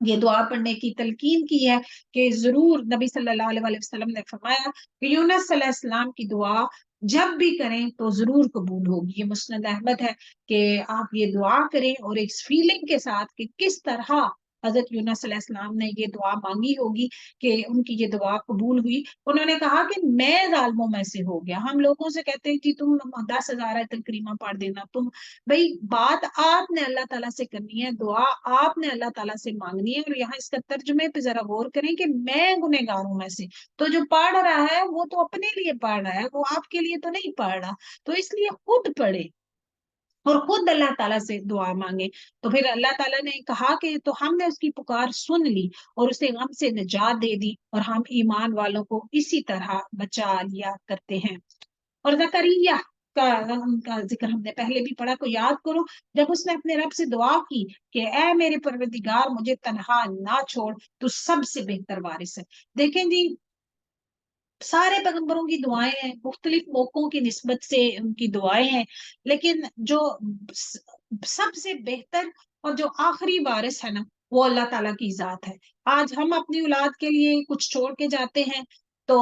یہ دعا پڑھنے کی تلقین کی ہے کہ ضرور نبی صلی اللہ علیہ وسلم نے فرمایا کہ یونس علیہ السلام کی دعا جب بھی کریں تو ضرور قبول ہوگی. یہ مسند احمد ہے کہ آپ یہ دعا کریں، اور ایک فیلنگ کے ساتھ کہ کس طرح حضرت یونس علیہ السلام نے یہ دعا مانگی ہوگی کہ ان کی یہ دعا قبول ہوئی. انہوں نے کہا کہ میں ظالموں میں سے ہو گیا. ہم لوگوں سے کہتے ہیں کہ تم 10,000 آیت کریمہ پڑھ دینا، تم بھائی بات آپ نے اللہ تعالیٰ سے کرنی ہے، دعا آپ نے اللہ تعالیٰ سے مانگنی ہے. اور یہاں اس کا ترجمے پہ ذرا غور کریں کہ میں گنہگار ہوں میں سے. تو جو پڑھ رہا ہے وہ تو اپنے لیے پڑھ رہا ہے، وہ آپ کے لیے تو نہیں پڑھ رہا. تو اس لیے خود پڑھے اور خود اللہ تعالیٰ سے دعا مانگے. تو پھر اللہ تعالیٰ نے کہا کہ تو ہم نے اس کی پکار سن لی اور اسے غم سے نجات دے دی، اور ہم ایمان والوں کو اسی طرح بچا لیا کرتے ہیں. اور زکریا کا ذکر ہم نے پہلے بھی پڑھا، کو یاد کرو جب اس نے اپنے رب سے دعا کی کہ اے میرے پروردگار مجھے تنہا نہ چھوڑ، تو سب سے بہتر وارث ہے. دیکھیں جی، سارے پیغمبروں کی دعائیں ہیں، مختلف موقعوں کی نسبت سے ان کی دعائیں ہیں، لیکن جو سب سے بہتر اور جو آخری وارث ہے نا، وہ اللہ تعالیٰ کی ذات ہے. آج ہم اپنی اولاد کے لیے کچھ چھوڑ کے جاتے ہیں، تو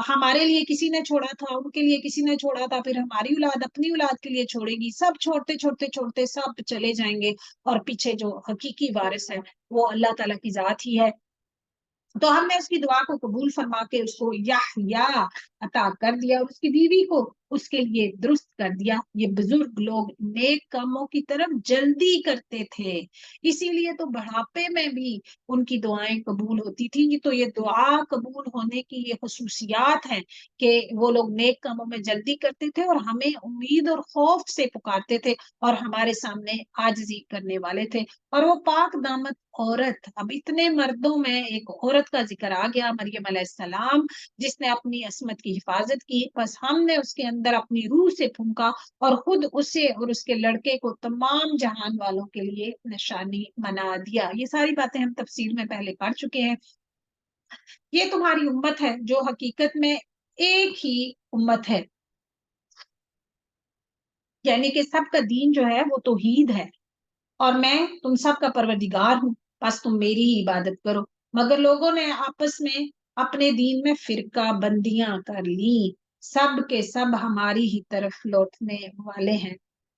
ہمارے لیے کسی نے چھوڑا تھا، ان کے لیے کسی نے چھوڑا تھا، پھر ہماری اولاد اپنی اولاد کے لیے چھوڑے گی، سب چھوڑتے چھوڑتے چھوڑتے سب چلے جائیں گے، اور پیچھے جو حقیقی وارث ہے وہ اللہ تعالیٰ کی ذات ہی ہے۔ تو ہم نے اس کی دعا کو قبول فرما کے اس کو یحییٰ عطا کر دیا، اور اس کی بیوی کو اس کے لیے درست کر دیا۔ یہ بزرگ لوگ نیک کاموں کی طرف جلدی کرتے تھے، اسی لیے تو بڑھاپے میں بھی ان کی دعائیں قبول ہوتی تھی۔ تو یہ دعا قبول ہونے کی یہ خصوصیات ہیں کہ وہ لوگ نیک کاموں میں جلدی کرتے تھے، اور ہمیں امید اور خوف سے پکارتے تھے، اور ہمارے سامنے عاجزی کرنے والے تھے۔ اور وہ پاک دامت عورت، اب اتنے مردوں میں ایک عورت کا ذکر آ گیا، مریم علیہ السلام، جس نے اپنی عصمت کی حفاظت کی، بس ہم نے اس کے اندر اپنی روح سے پھونکا، اور خود اسے اور اس کے لڑکے کو تمام جہان والوں کے لیے نشانی بنا دیا۔ یہ ساری باتیں ہم تفسیر میں پہلے پڑھ چکے ہیں۔ یہ تمہاری امت ہے جو حقیقت میں ایک ہی امت ہے، یعنی کہ سب کا دین جو ہے وہ توحید ہے، اور میں تم سب کا پروردگار ہوں، بس تم میری ہی عبادت کرو۔ مگر لوگوں نے آپس میں اپنے دین میں فرقہ بندیاں کر لی، سب کے سب ہماری ہی طرف لوٹنے والے ہیں۔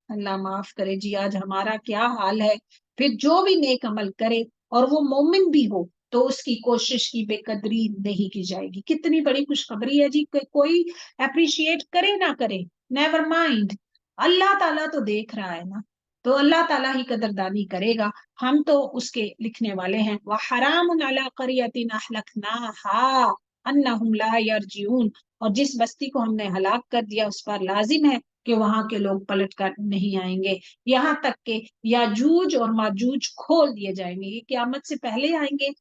اللہ معاف کرے جی، آج ہمارا کیا حال ہے۔ پھر جو بھی نیک عمل کرے اور وہ مومن بھی ہو تو اس کی کوشش کی بے قدری نہیں کی جائے گی۔ کتنی بڑی خوشخبری ہے جی، کوئی اپریشیٹ کرے نہ کرے، نیور مائنڈ، اللہ تعالیٰ تو دیکھ رہا ہے نا، تو اللہ تعالیٰ ہی قدردانی کرے گا، ہم تو اس کے لکھنے والے ہیں۔ وَحَرَامٌ عَلَىٰ قَرْيَةٍ أَهْلَكْنَاهَا أَنَّهُمْ لَا يَرْجِعُونَ، اور جس بستی کو ہم نے ہلاک کر دیا اس پر لازم ہے کہ وہاں کے لوگ پلٹ کر نہیں آئیں گے، یہاں تک کہ یاجوج اور ماجوج کھول دیے جائیں گے، یہ قیامت سے پہلے آئیں گے،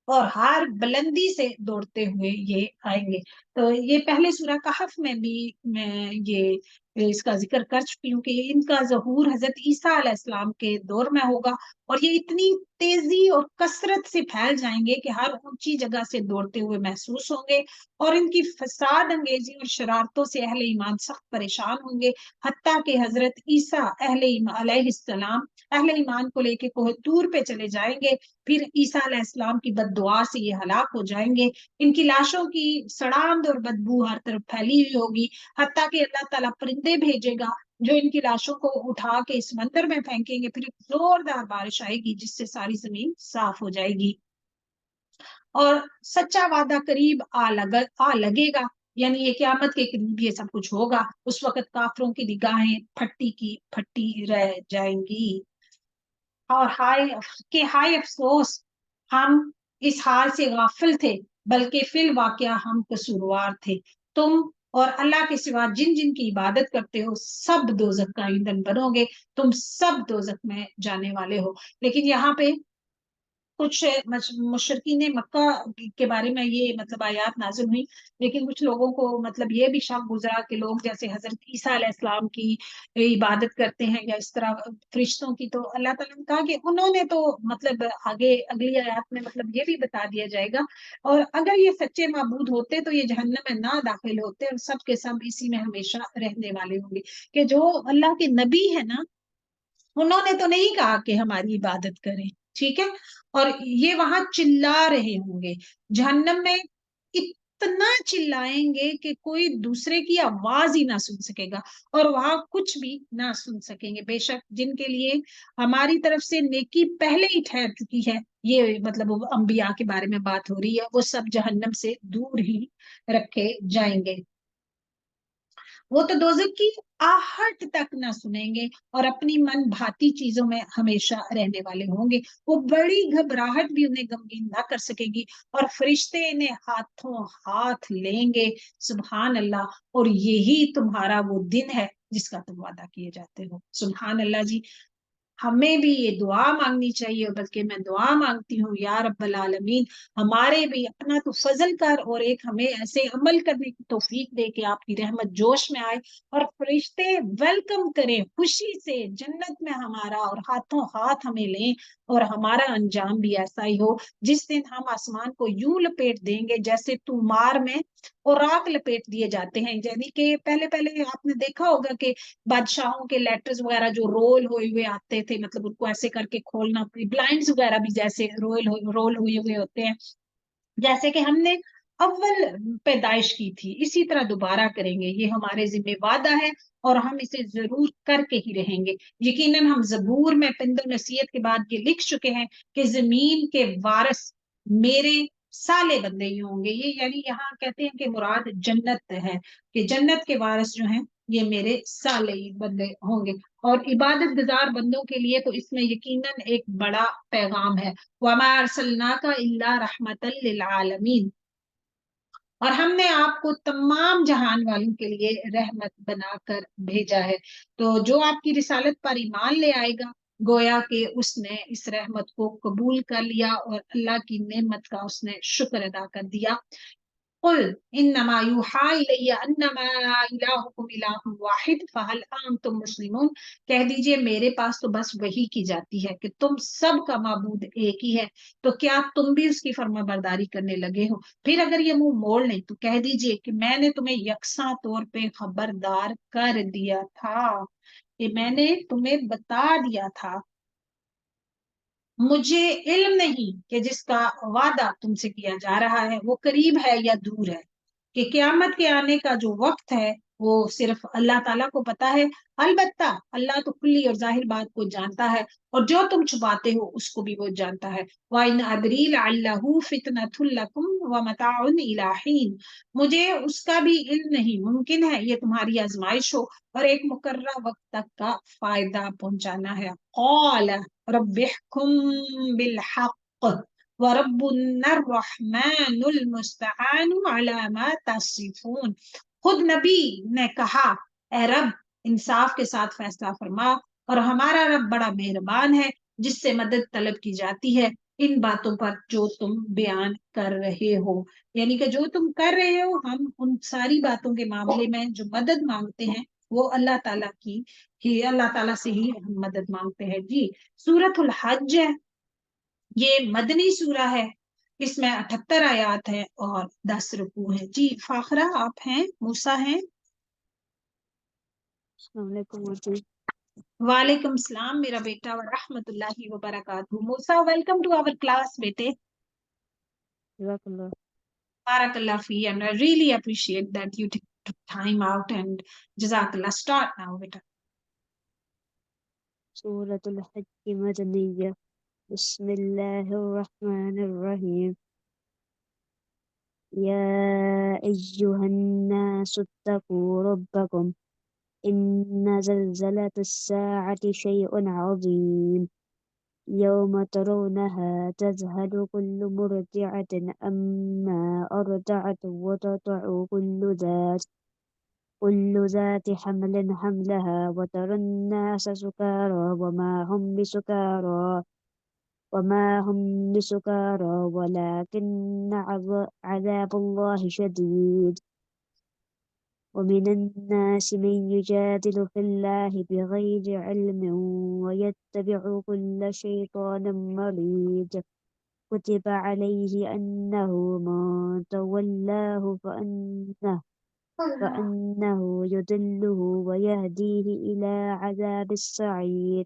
اور ہر بلندی سے دوڑتے ہوئے یہ آئیں گے۔ تو یہ پہلے سورہ کہف میں بھی میں یہ اس کا ذکر کر چکی ہوں کہ ان کا ظہور حضرت عیسیٰ علیہ السلام کے دور میں ہوگا، اور یہ اتنی تیزی اور کثرت سے پھیل جائیں گے کہ ہر اونچی جگہ سے دوڑتے ہوئے محسوس ہوں گے، اور ان کی فساد انگیزی اور شرارتوں سے اہل ایمان سخت پریشان ہوں گے، حتیٰ کہ حضرت عیسیٰ علیہ السلام اہل ایمان کو لے کے کوہ طور پہ چلے جائیں گے، پھر عیسیٰ علیہ السلام کی بد دعا سے یہ ہلاک ہو جائیں گے، ان کی لاشوں کی سڑاند اور بدبو ہر طرف پھیلی ہوئی ہوگی، حتیٰ کہ اللہ تعالیٰ پرندے بھیجے گا جو ان کی لاشوں کو اٹھا کے اس مندر میں پھینکیں گے، پھر ایک زوردار بارش آئے گی جس سے ساری زمین صاف ہو جائے گی، اور سچا وعدہ قریب آ لگے گا، یعنی یہ قیامت کے قریب یہ سب کچھ ہوگا۔ اس وقت کافروں کی نگاہیں پھٹی کی پھٹی رہ جائیں گی، اور ہائے افسوس، ہم اس حال سے غافل تھے، بلکہ فی الواقعہ ہم قصوروار تھے۔ تم اور اللہ کے سوا جن جن کی عبادت کرتے ہو سب دوزخ کا ایندھن بنو گے، تم سب دوزخ میں جانے والے ہو۔ لیکن یہاں پہ کچھ مشرکین مکہ کے بارے میں یہ مطلب آیات نازل ہوئی، لیکن کچھ لوگوں کو مطلب یہ بھی شک گزرا کہ لوگ جیسے حضرت عیسیٰ علیہ السلام کی عبادت کرتے ہیں یا اس طرح فرشتوں کی، تو اللہ تعالیٰ نے کہا کہ انہوں نے تو مطلب آگے اگلی آیات میں مطلب یہ بھی بتا دیا جائے گا، اور اگر یہ سچے معبود ہوتے تو یہ جہنم میں نہ داخل ہوتے، اور سب کے سب اسی میں ہمیشہ رہنے والے ہوں گے۔ کہ جو اللہ کے نبی ہے نا، انہوں نے تو نہیں کہا کہ ہماری عبادت کریں، ٹھیک ہے، اور یہ وہاں چلا رہے ہوں گے جہنم میں، اتنا چلائیں گے کہ کوئی دوسرے کی آواز ہی نہ سن سکے گا، اور وہاں کچھ بھی نہ سن سکیں گے۔ بے شک جن کے لیے ہماری طرف سے نیکی پہلے ہی ٹھہر چکی ہے، یہ مطلب انبیاء کے بارے میں بات ہو رہی ہے، وہ سب جہنم سے دور ہی رکھے جائیں گے۔ وہ تو دوزخ کی آہٹ تک نہ سنیں گے، اور اپنی من بھاتی چیزوں میں ہمیشہ رہنے والے ہوں گے، وہ بڑی گھبراہٹ بھی انہیں غمگین نہ کر سکے گی، اور فرشتے انہیں ہاتھوں ہاتھ لیں گے۔ سبحان اللہ، اور یہی تمہارا وہ دن ہے جس کا تم وعدہ کیے جاتے ہو۔ سبحان اللہ جی، ہمیں بھی یہ دعا مانگنی چاہیے، بلکہ میں دعا مانگتی ہوں یا رب العالمین ہمارے بھی اپنا تو فضل کر، اور ایک ہمیں ایسے عمل کرنے کی توفیق دے کہ آپ کی رحمت جوش میں آئے، اور فرشتے ویلکم کریں خوشی سے جنت میں ہمارا، اور ہاتھوں ہاتھ ہمیں لیں، اور ہمارا انجام بھی ایسا ہی ہو جس دن ہم آسمان کو یوں لپیٹ دیں گے جیسے تومار میں اور راک لپیٹ دیے جاتے ہیں۔ یعنی کہ پہلے آپ نے دیکھا ہوگا کہ بادشاہوں کے لیٹرز وغیرہ جو رول ہوئے ہوئے آتے تھے، مطلب ان کو ایسے کر کے کھولنا، بلائنڈز وغیرہ بھی جیسے رول ہوئے ہوتے ہیں، جیسے کہ ہم نے اول پیدائش کی تھی، اسی طرح دوبارہ کریں گے، یہ ہمارے ذمہ وعدہ ہے اور ہم اسے ضرور کر کے ہی رہیں گے۔ یقیناً ہم زبور میں پند و نصیحت کے بعد یہ لکھ چکے ہیں کہ زمین کے وارث میرے سالے بندے ہی ہوں گے۔ یہ یعنی یہاں کہتے ہیں کہ مراد جنت ہے، کہ جنت کے وارث جو ہیں یہ میرے سالے بندے ہوں گے۔ اور عبادت گزار بندوں کے لیے تو اس میں یقیناً ایک بڑا پیغام ہے، وَمَا أَرْسَلْنَاكَ إِلَّا رَحْمَةً لِّلْعَالَمِينَ، اور ہم نے آپ کو تمام جہان والوں کے لیے رحمت بنا کر بھیجا ہے۔ تو جو آپ کی رسالت پر ایمان لے آئے گا، گویا کہ اس نے اس رحمت کو قبول کر لیا اور اللہ کی نعمت کا اس نے شکر ادا کر دیا۔ قل انما یوحی الی انما الہکم الہ واحد فہل انتم مسلمون، کہہ دیجئے میرے پاس تو بس وہی کی جاتی ہے کہ تم سب کا معبود ایک ہی ہے، تو کیا تم بھی اس کی فرما برداری کرنے لگے ہو؟ پھر اگر یہ منہ موڑ لیں تو کہہ دیجئے کہ میں نے تمہیں یکساں طور پہ خبردار کر دیا تھا، کہ میں نے تمہیں بتا دیا تھا، مجھے علم نہیں کہ جس کا وعدہ تم سے کیا جا رہا ہے وہ قریب ہے یا دور ہے، کہ قیامت کے آنے کا جو وقت ہے وہ صرف اللہ تعالیٰ کو پتا ہے، البتہ اللہ تو کھلی اور ظاہر بات کو جانتا ہے، اور جو تم چھپاتے ہو اس کو بھی وہ جانتا ہے۔ وَإِنْ أَدْرِي لَعَلَّهُ فِتْنَةٌ لَكُمْ وَمَتَاعٌ إِلَىٰ حِينٍ، مجھے اس کا بھی علم نہیں، ممکن ہے یہ تمہاری آزمائش ہو اور ایک مقررہ وقت تک کا فائدہ پہنچانا ہے۔ قَالَ رب احكم بالحق وربنا الرحمن المستعان على ما تصفون، خود نبی نے کہا اے رب انصاف کے ساتھ فیصلہ فرما، اور ہمارا رب بڑا مہربان ہے جس سے مدد طلب کی جاتی ہے ان باتوں پر جو تم بیان کر رہے ہو۔ یعنی کہ جو تم کر رہے ہو، ہم ان ساری باتوں کے معاملے میں جو مدد مانگتے ہیں وہ اللہ تعالیٰ کی ہی، اللہ تعالیٰ سے ہی ہم مدد مانگتے ہیں۔ جی، سورۃ الحج ہے، یہ مدنی سورہ ہے، اس میں 78 آیات ہیں اور 10 رکوع ہیں۔ جی فاخرہ آپ ہیں، موسیٰ ہیں؟ السلام علیکم ورحمۃ وعلیکم السلام میرا بیٹا ورحمۃ اللہ وبرکاتہ۔ موسیٰ ویلکم ٹو آور کلاس بیٹے۔ جزاک اللہ۔ بارک اللہ فی، and I really appreciate that you took time out and جزاک اللہ۔ start now بیٹا۔ سورة الحج مدنية، بسم الله الرحمن الرحيم، يا أيها الناس اتقوا ربكم إن زلزلة الساعة شيء عظيم، يوم ترونها تذهل كل مرضعة أما أرضعت وتضع كل ذات حمل حملها وترى الناس سكارى وما هم بسكارى ولكن عذاب الله شديد، ومن الناس من يجادل في الله بغير علم ويتبع كل شيطان مريد، كتب عليه أنه من تولاه فأنه يضله ويهديه إلى عذاب السعير.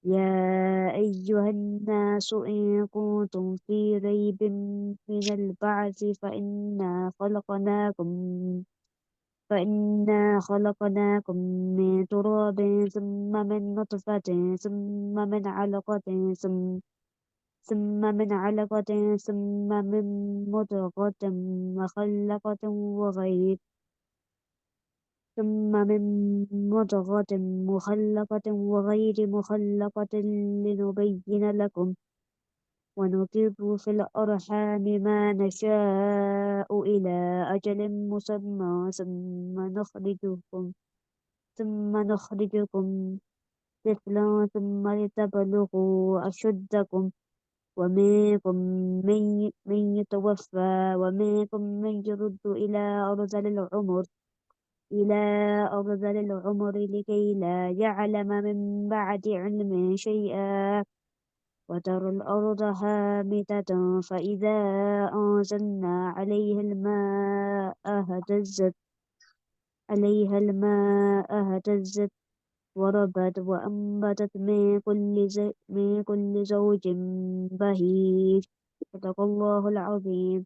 يا أيها الناس إن كنتم في ريب من البعث فإنا خلقناكم من تراب ثم من نطفة ثم من علقة ثم من مضغة مخلقة وغير مخلقة لنبين لكم، ونقر في الأرحام ما نشاء إلى أجل مسمى ثم نخرجكم طفلا ثم لتبلغوا أشدكم، ومنكم من يتوفى ومنكم من يرد إلى أرذل العمر لكي لا يعلم من بعد علم شيئا، وترى الأرض هامدة فإذا أنزلنا عليها الماء اهتزت وربت وأنبتت من كل زوج بهيج، صدق الله العظيم۔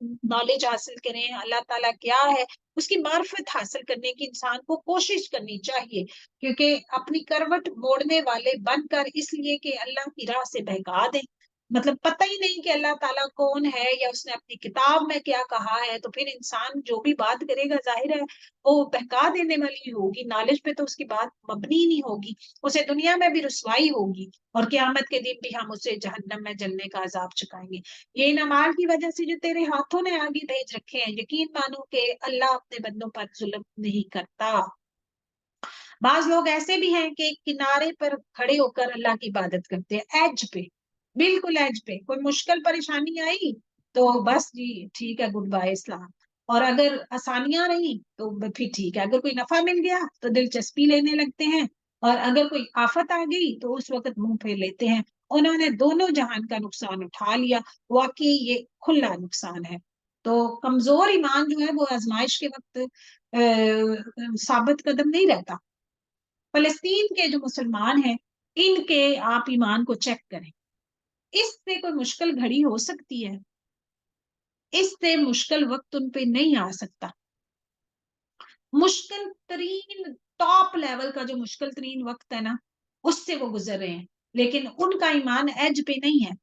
نالج حاصل کریں اللہ تعالیٰ کیا ہے، اس کی معرفت حاصل کرنے کی انسان کو کوشش کرنی چاہیے، کیونکہ اپنی کروٹ موڑنے والے بن کر اس لیے کہ اللہ کی راہ سے بہکا دیں، مطلب پتہ ہی نہیں کہ اللہ تعالیٰ کون ہے یا اس نے اپنی کتاب میں کیا کہا ہے، تو پھر انسان جو بھی بات کرے گا ظاہر ہے وہ بہکا دینے والی ہوگی، نالج پہ تو اس کی بات مبنی نہیں ہوگی، اسے دنیا میں بھی رسوائی ہوگی اور قیامت کے دن بھی ہم اسے جہنم میں جلنے کا عذاب چکائیں گے۔ یہ ان اعمال کی وجہ سے جو تیرے ہاتھوں نے آگے بھیج رکھے ہیں، یقین مانو کہ اللہ اپنے بندوں پر ظلم نہیں کرتا۔ بعض لوگ ایسے بھی ہیں کہ کنارے پر کھڑے ہو کر اللہ کی عبادت کرتے ہیں، ایج پہ، بالکل ایج پہ، کوئی مشکل پریشانی آئی تو بس جی ٹھیک ہے گڈ بائے اسلام، اور اگر آسانیاں رہی تو پھر ٹھیک ہے، اگر کوئی نفع مل گیا تو دلچسپی لینے لگتے ہیں، اور اگر کوئی آفت آ گئی تو اس وقت منہ پھیر لیتے ہیں۔ انہوں نے دونوں جہان کا نقصان اٹھا لیا، واقعی یہ کھلا نقصان ہے۔ تو کمزور ایمان جو ہے وہ آزمائش کے وقت ثابت قدم نہیں رہتا۔ فلسطین کے جو مسلمان ہیں ان کے آپ ایمان کو چیک کریں، اس سے کوئی مشکل گھڑی ہو سکتی ہے، اس سے مشکل وقت ان پہ نہیں آ سکتا۔ مشکل ترین ٹاپ لیول کا جو مشکل ترین وقت ہے نا اس سے وہ گزر رہے ہیں، لیکن ان کا ایمان ایج پہ نہیں ہے،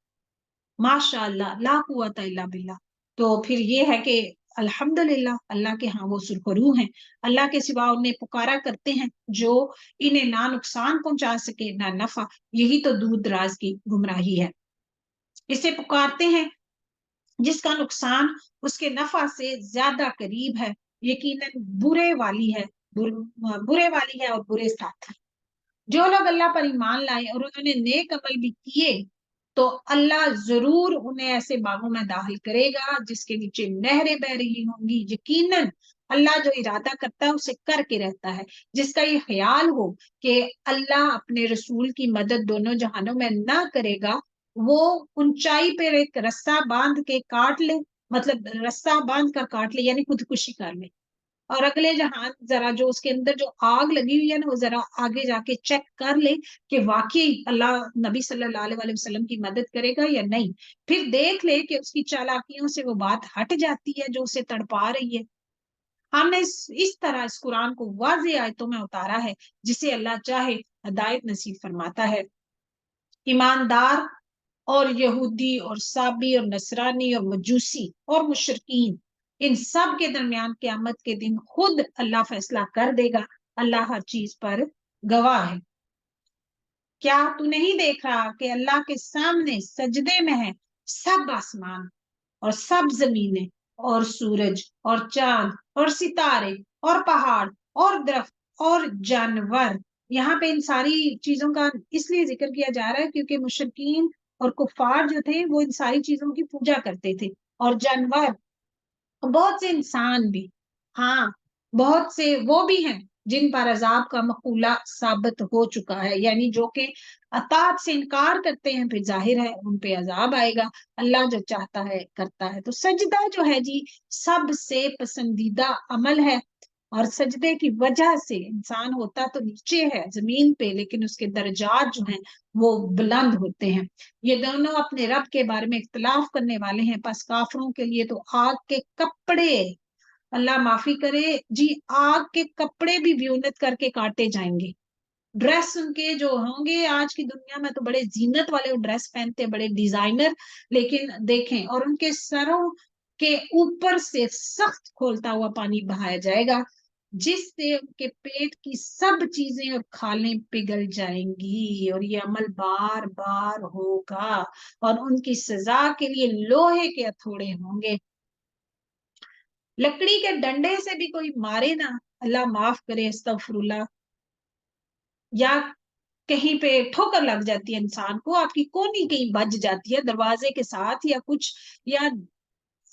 ماشاء اللہ لا قوت الا باللہ۔ تو پھر یہ ہے کہ الحمدللہ اللہ کے ہاں وہ سرخرو ہیں، اللہ کے سوا انہیں پکارا کرتے ہیں جو انہیں نہ نقصان پہنچا سکے نہ نفع، یہی تو دور دراز کی گمراہی ہے۔ اسے پکارتے ہیں جس کا نقصان اس کے نفع سے زیادہ قریب ہے، یقیناً برے والی ہے اور برے ساتھ۔ جو لوگ اللہ پر ایمان لائے اور انہوں نے نیک عمل بھی کیے تو اللہ ضرور انہیں ایسے باغوں میں داخل کرے گا جس کے نیچے نہریں بہ رہی ہوں گی۔ یقیناً اللہ جو ارادہ کرتا ہے اسے کر کے رہتا ہے۔ جس کا یہ خیال ہو کہ اللہ اپنے رسول کی مدد دونوں جہانوں میں نہ کرے گا، وہ اونچائی پہ ایک رسہ باندھ کے کاٹ لے، مطلب رسہ باندھ کر کاٹ لے یعنی خودکشی کر لے، اور اگلے جہان ذرا جو اس کے اندر جو آگ لگی ہوئی ہے نا وہ ذرا آگے جا کے چیک کر لے کہ واقعی اللہ نبی صلی اللہ علیہ وسلم کی مدد کرے گا یا نہیں، پھر دیکھ لے کہ اس کی چالاکیوں سے وہ بات ہٹ جاتی ہے جو اسے تڑپا رہی ہے۔ ہم نے اس طرح اس قرآن کو واضح آیتوں میں اتارا ہے، جسے اللہ چاہے ہدایت نصیب فرماتا ہے۔ ایماندار اور یہودی اور صابی اور نصرانی اور مجوسی اور مشرکین، ان سب کے درمیان قیامت کے دن خود اللہ فیصلہ کر دے گا، اللہ ہر چیز پر گواہ ہے۔ کیا تو نہیں دیکھ رہا کہ اللہ کے سامنے سجدے میں ہے سب آسمان اور سب زمینیں اور سورج اور چاند اور ستارے اور پہاڑ اور درخت اور جانور؟ یہاں پہ ان ساری چیزوں کا اس لیے ذکر کیا جا رہا ہے کیونکہ مشرکین اور کفار جو تھے وہ ان ساری چیزوں کی پوجا کرتے تھے، اور جانور، بہت سے انسان بھی، ہاں بہت سے وہ بھی ہیں جن پر عذاب کا مقولہ ثابت ہو چکا ہے، یعنی جو کہ اطاعت سے انکار کرتے ہیں، پھر ظاہر ہے ان پہ عذاب آئے گا، اللہ جو چاہتا ہے کرتا ہے۔ تو سجدہ جو ہے جی سب سے پسندیدہ عمل ہے، اور سجدے کی وجہ سے انسان ہوتا تو نیچے ہے زمین پہ لیکن اس کے درجات جو ہیں وہ بلند ہوتے ہیں۔ یہ دونوں اپنے رب کے بارے میں اختلاف کرنے والے ہیں، پس کافروں کے لیے تو آگ کے کپڑے، اللہ معافی کرے جی، آگ کے کپڑے بھی بیونت کر کے کاٹے جائیں گے۔ ڈریس ان کے جو ہوں گے، آج کی دنیا میں تو بڑے زینت والے ڈریس پہنتے، بڑے ڈیزائنر، لیکن دیکھیں، اور ان کے سروں کے اوپر سے سخت کھولتا ہوا پانی بہایا جائے گا جس سے ان کے پیٹ کی سب چیزیں اور کھالیں پگھل جائیں گی، اور یہ عمل بار بار ہوگا، اور ان کی سزا کے لیے لوہے کے ہتھوڑے ہوں گے۔ لکڑی کے ڈنڈے سے بھی کوئی مارے نا، اللہ معاف کرے، استغفر اللہ، یا کہیں پہ ٹھوکر لگ جاتی ہے انسان کو، آپ کی کونی کہیں بج جاتی ہے دروازے کے ساتھ یا کچھ، یا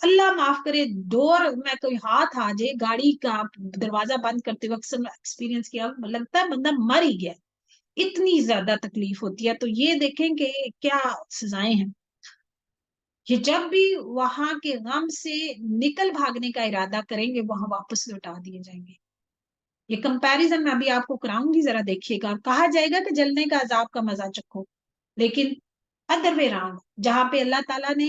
اللہ معاف کرے ڈور میں کوئی ہاتھ آ جائے گاڑی کا، دروازہ بند کرتے وقت ایکسپیرینس کیا، لگتا ہے بندہ مر ہی گیا، اتنی زیادہ تکلیف ہوتی ہے۔ تو یہ دیکھیں کہ کیا سزائیں ہیں۔ یہ جب بھی وہاں کے غم سے نکل بھاگنے کا ارادہ کریں گے وہاں واپس لوٹا دیے جائیں گے۔ یہ کمپیریزن میں ابھی آپ کو کراؤں گی، ذرا دیکھیے گا، کہا جائے گا کہ جلنے کا عذاب کا مزہ چکھو، لیکن ادر وے راؤنڈ، جہاں پہ اللہ تعالیٰ نے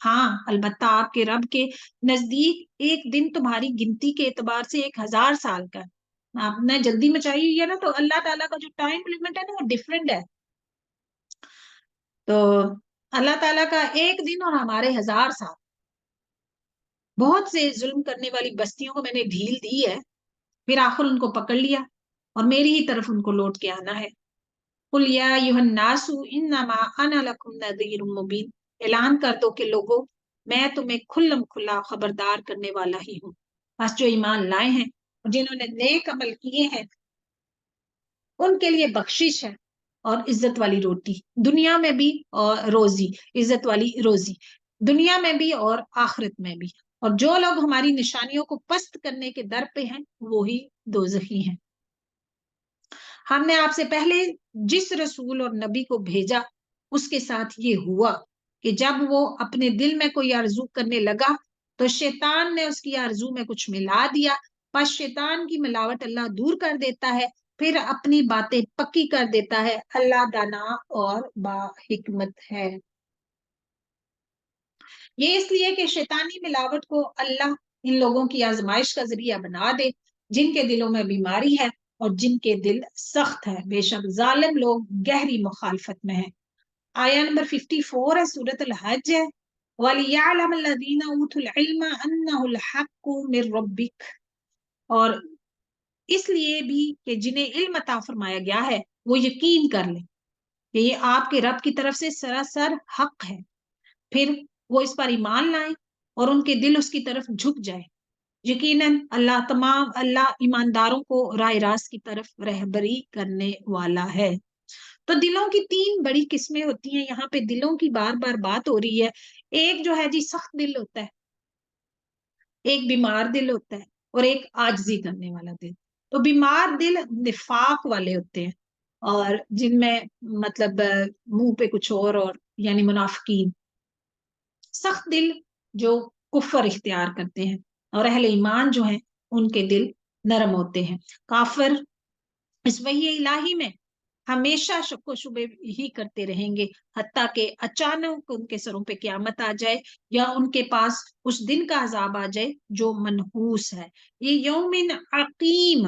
ہاں البتہ آپ کے رب کے نزدیک ایک دن تمہاری گنتی کے اعتبار سے 1000 سال کا ہے۔ آپ نے جلدی مچائی ہوئی ہے نا، تو اللہ تعالیٰ کا جو ٹائم لمٹ ہے نا وہ ڈفرینٹ ہے۔ تو اللہ تعالیٰ کا ایک دن اور ہمارے 1000 سال۔ بہت سے ظلم کرنے والی بستیوں کو میں نے ڈھیل دی ہے، پھر آخر ان کو پکڑ لیا اور میری ہی طرف ان کو لوٹ کے آنا ہے۔ قُلْ يَا أَيُّهَا النَّاسُ إِنَّمَا أَنَا لَكُمْ نَذِيرٌ مُبِينٌ، اعلان کر دو کہ لوگوں میں تمہیں کھلم کھلا خبردار کرنے والا ہی ہوں۔ بس جو ایمان لائے ہیں اور جنہوں نے نیک عمل کیے ہیں ان کے لیے بخشش ہے اور عزت والی روٹی دنیا میں بھی، اور روزی، عزت والی روزی دنیا میں بھی اور آخرت میں بھی۔ اور جو لوگ ہماری نشانیوں کو پست کرنے کے در پہ ہیں وہی دوزخی ہیں۔ ہم نے آپ سے پہلے جس رسول اور نبی کو بھیجا اس کے ساتھ یہ ہوا کہ جب وہ اپنے دل میں کوئی آرزو کرنے لگا تو شیطان نے اس کی آرزو میں کچھ ملا دیا، پس شیطان کی ملاوٹ اللہ دور کر دیتا ہے، پھر اپنی باتیں پکی کر دیتا ہے۔ اللہ دانا اور با حکمت ہے۔ یہ اس لیے کہ شیطانی ملاوٹ کو اللہ ان لوگوں کی آزمائش کا ذریعہ بنا دے جن کے دلوں میں بیماری ہے اور جن کے دل سخت ہے۔ بے شک ظالم لوگ گہری مخالفت میں ہیں۔ آیا نمبر 54 ہے، سورۃ الحج ہے۔ وَلِيَعْلَمَ الَّذِينَ أُوتُوا الْعِلْمَ أَنَّهُ الْحَقُّ مِنْ رَبِّكَ، اور اس لیے بھی کہ جنہیں علم عطا فرمایا گیا ہے وہ یقین کر لیں کہ یہ آپ کے رب کی طرف سے سراسر حق ہے، پھر وہ اس پر ایمان لائیں اور ان کے دل اس کی طرف جھک جائے۔ یقیناً اللہ ایمانداروں کو راہ راست کی طرف رہبری کرنے والا ہے۔ تو دلوں کی 3 بڑی قسمیں ہوتی ہیں، یہاں پہ دلوں کی بار بار بات ہو رہی ہے۔ ایک جو ہے جی سخت دل ہوتا ہے، ایک بیمار دل ہوتا ہے، اور ایک عاجزی کرنے والا دل۔ تو بیمار دل نفاق والے ہوتے ہیں، اور جن میں مطلب منہ پہ کچھ اور یعنی منافقین۔ سخت دل جو کفر اختیار کرتے ہیں، اور اہل ایمان جو ہیں ان کے دل نرم ہوتے ہیں۔ کافر اس وحی الہی میں ہمیشہ شک و شبے ہی کرتے رہیں گے حتیٰ کہ اچانک ان کے سروں پہ قیامت آ جائے یا ان کے پاس اس دن کا عذاب آ جائے جو منحوس ہے۔ یہ یوم عقیم،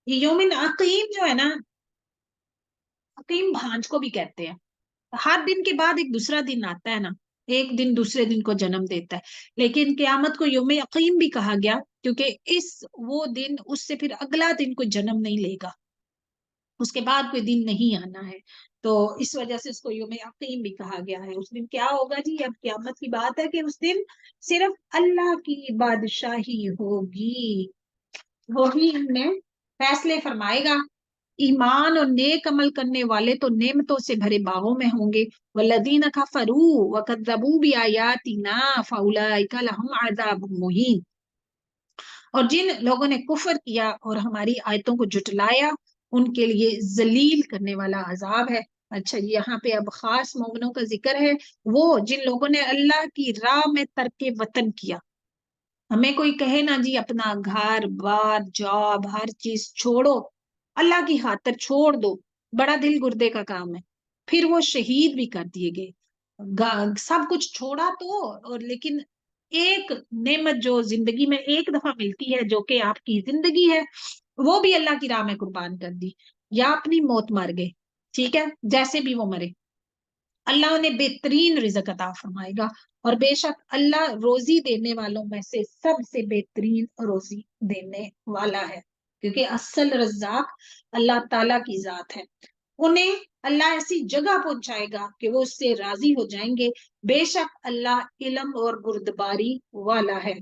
یہ یوم عقیم جو ہے نا، عقیم بھانج کو بھی کہتے ہیں۔ ہر دن کے بعد ایک دوسرا دن آتا ہے نا، ایک دن دوسرے دن کو جنم دیتا ہے، لیکن قیامت کو یوم عقیم بھی کہا گیا کیونکہ وہ دن اس سے پھر اگلا دن کوئی جنم نہیں لے گا، اس کے بعد کوئی دن نہیں آنا ہے، تو اس وجہ سے اس کو یوم عقیم بھی کہا گیا ہے۔ اس دن کیا ہوگا جی؟ اب قیامت کی بات ہے کہ اس دن صرف اللہ کی بادشاہی ہوگی، وہی ان میں فیصلے فرمائے گا۔ ایمان اور نیک عمل کرنے والے تو نعمتوں سے بھرے باغوں میں ہوں گے، والذین کفروا وکذبوا بآیاتنا فاولئک لهم عذاب مہین، اور جن لوگوں نے کفر کیا اور ہماری آیتوں کو جھٹلایا ان کے لیے ذلیل کرنے والا عذاب ہے۔ اچھا یہاں پہ اب خاص مومنوں کا ذکر ہے، وہ جن لوگوں نے اللہ کی راہ میں ترک وطن کیا۔ ہمیں کوئی کہے نا جی اپنا گھر بار جاب ہر چیز چھوڑو، اللہ کی خاطر چھوڑ دو، بڑا دل گردے کا کام ہے۔ پھر وہ شہید بھی کر دیے گئے، سب کچھ چھوڑا تو، اور لیکن ایک نعمت جو زندگی میں ایک دفعہ ملتی ہے جو کہ آپ کی زندگی ہے، وہ بھی اللہ کی راہ میں قربان کر دی یا اپنی موت مر گئے، ٹھیک ہے، جیسے بھی وہ مرے، اللہ انہیں بہترین رزق عطا فرمائے گا، اور بے شک اللہ روزی دینے والوں میں سے سب سے بہترین روزی دینے والا ہے، کیونکہ اصل رزاق اللہ تعالیٰ کی ذات ہے۔ انہیں اللہ ایسی جگہ پہنچائے گا کہ وہ اس سے راضی ہو جائیں گے، بے شک اللہ علم اور بردباری والا ہے۔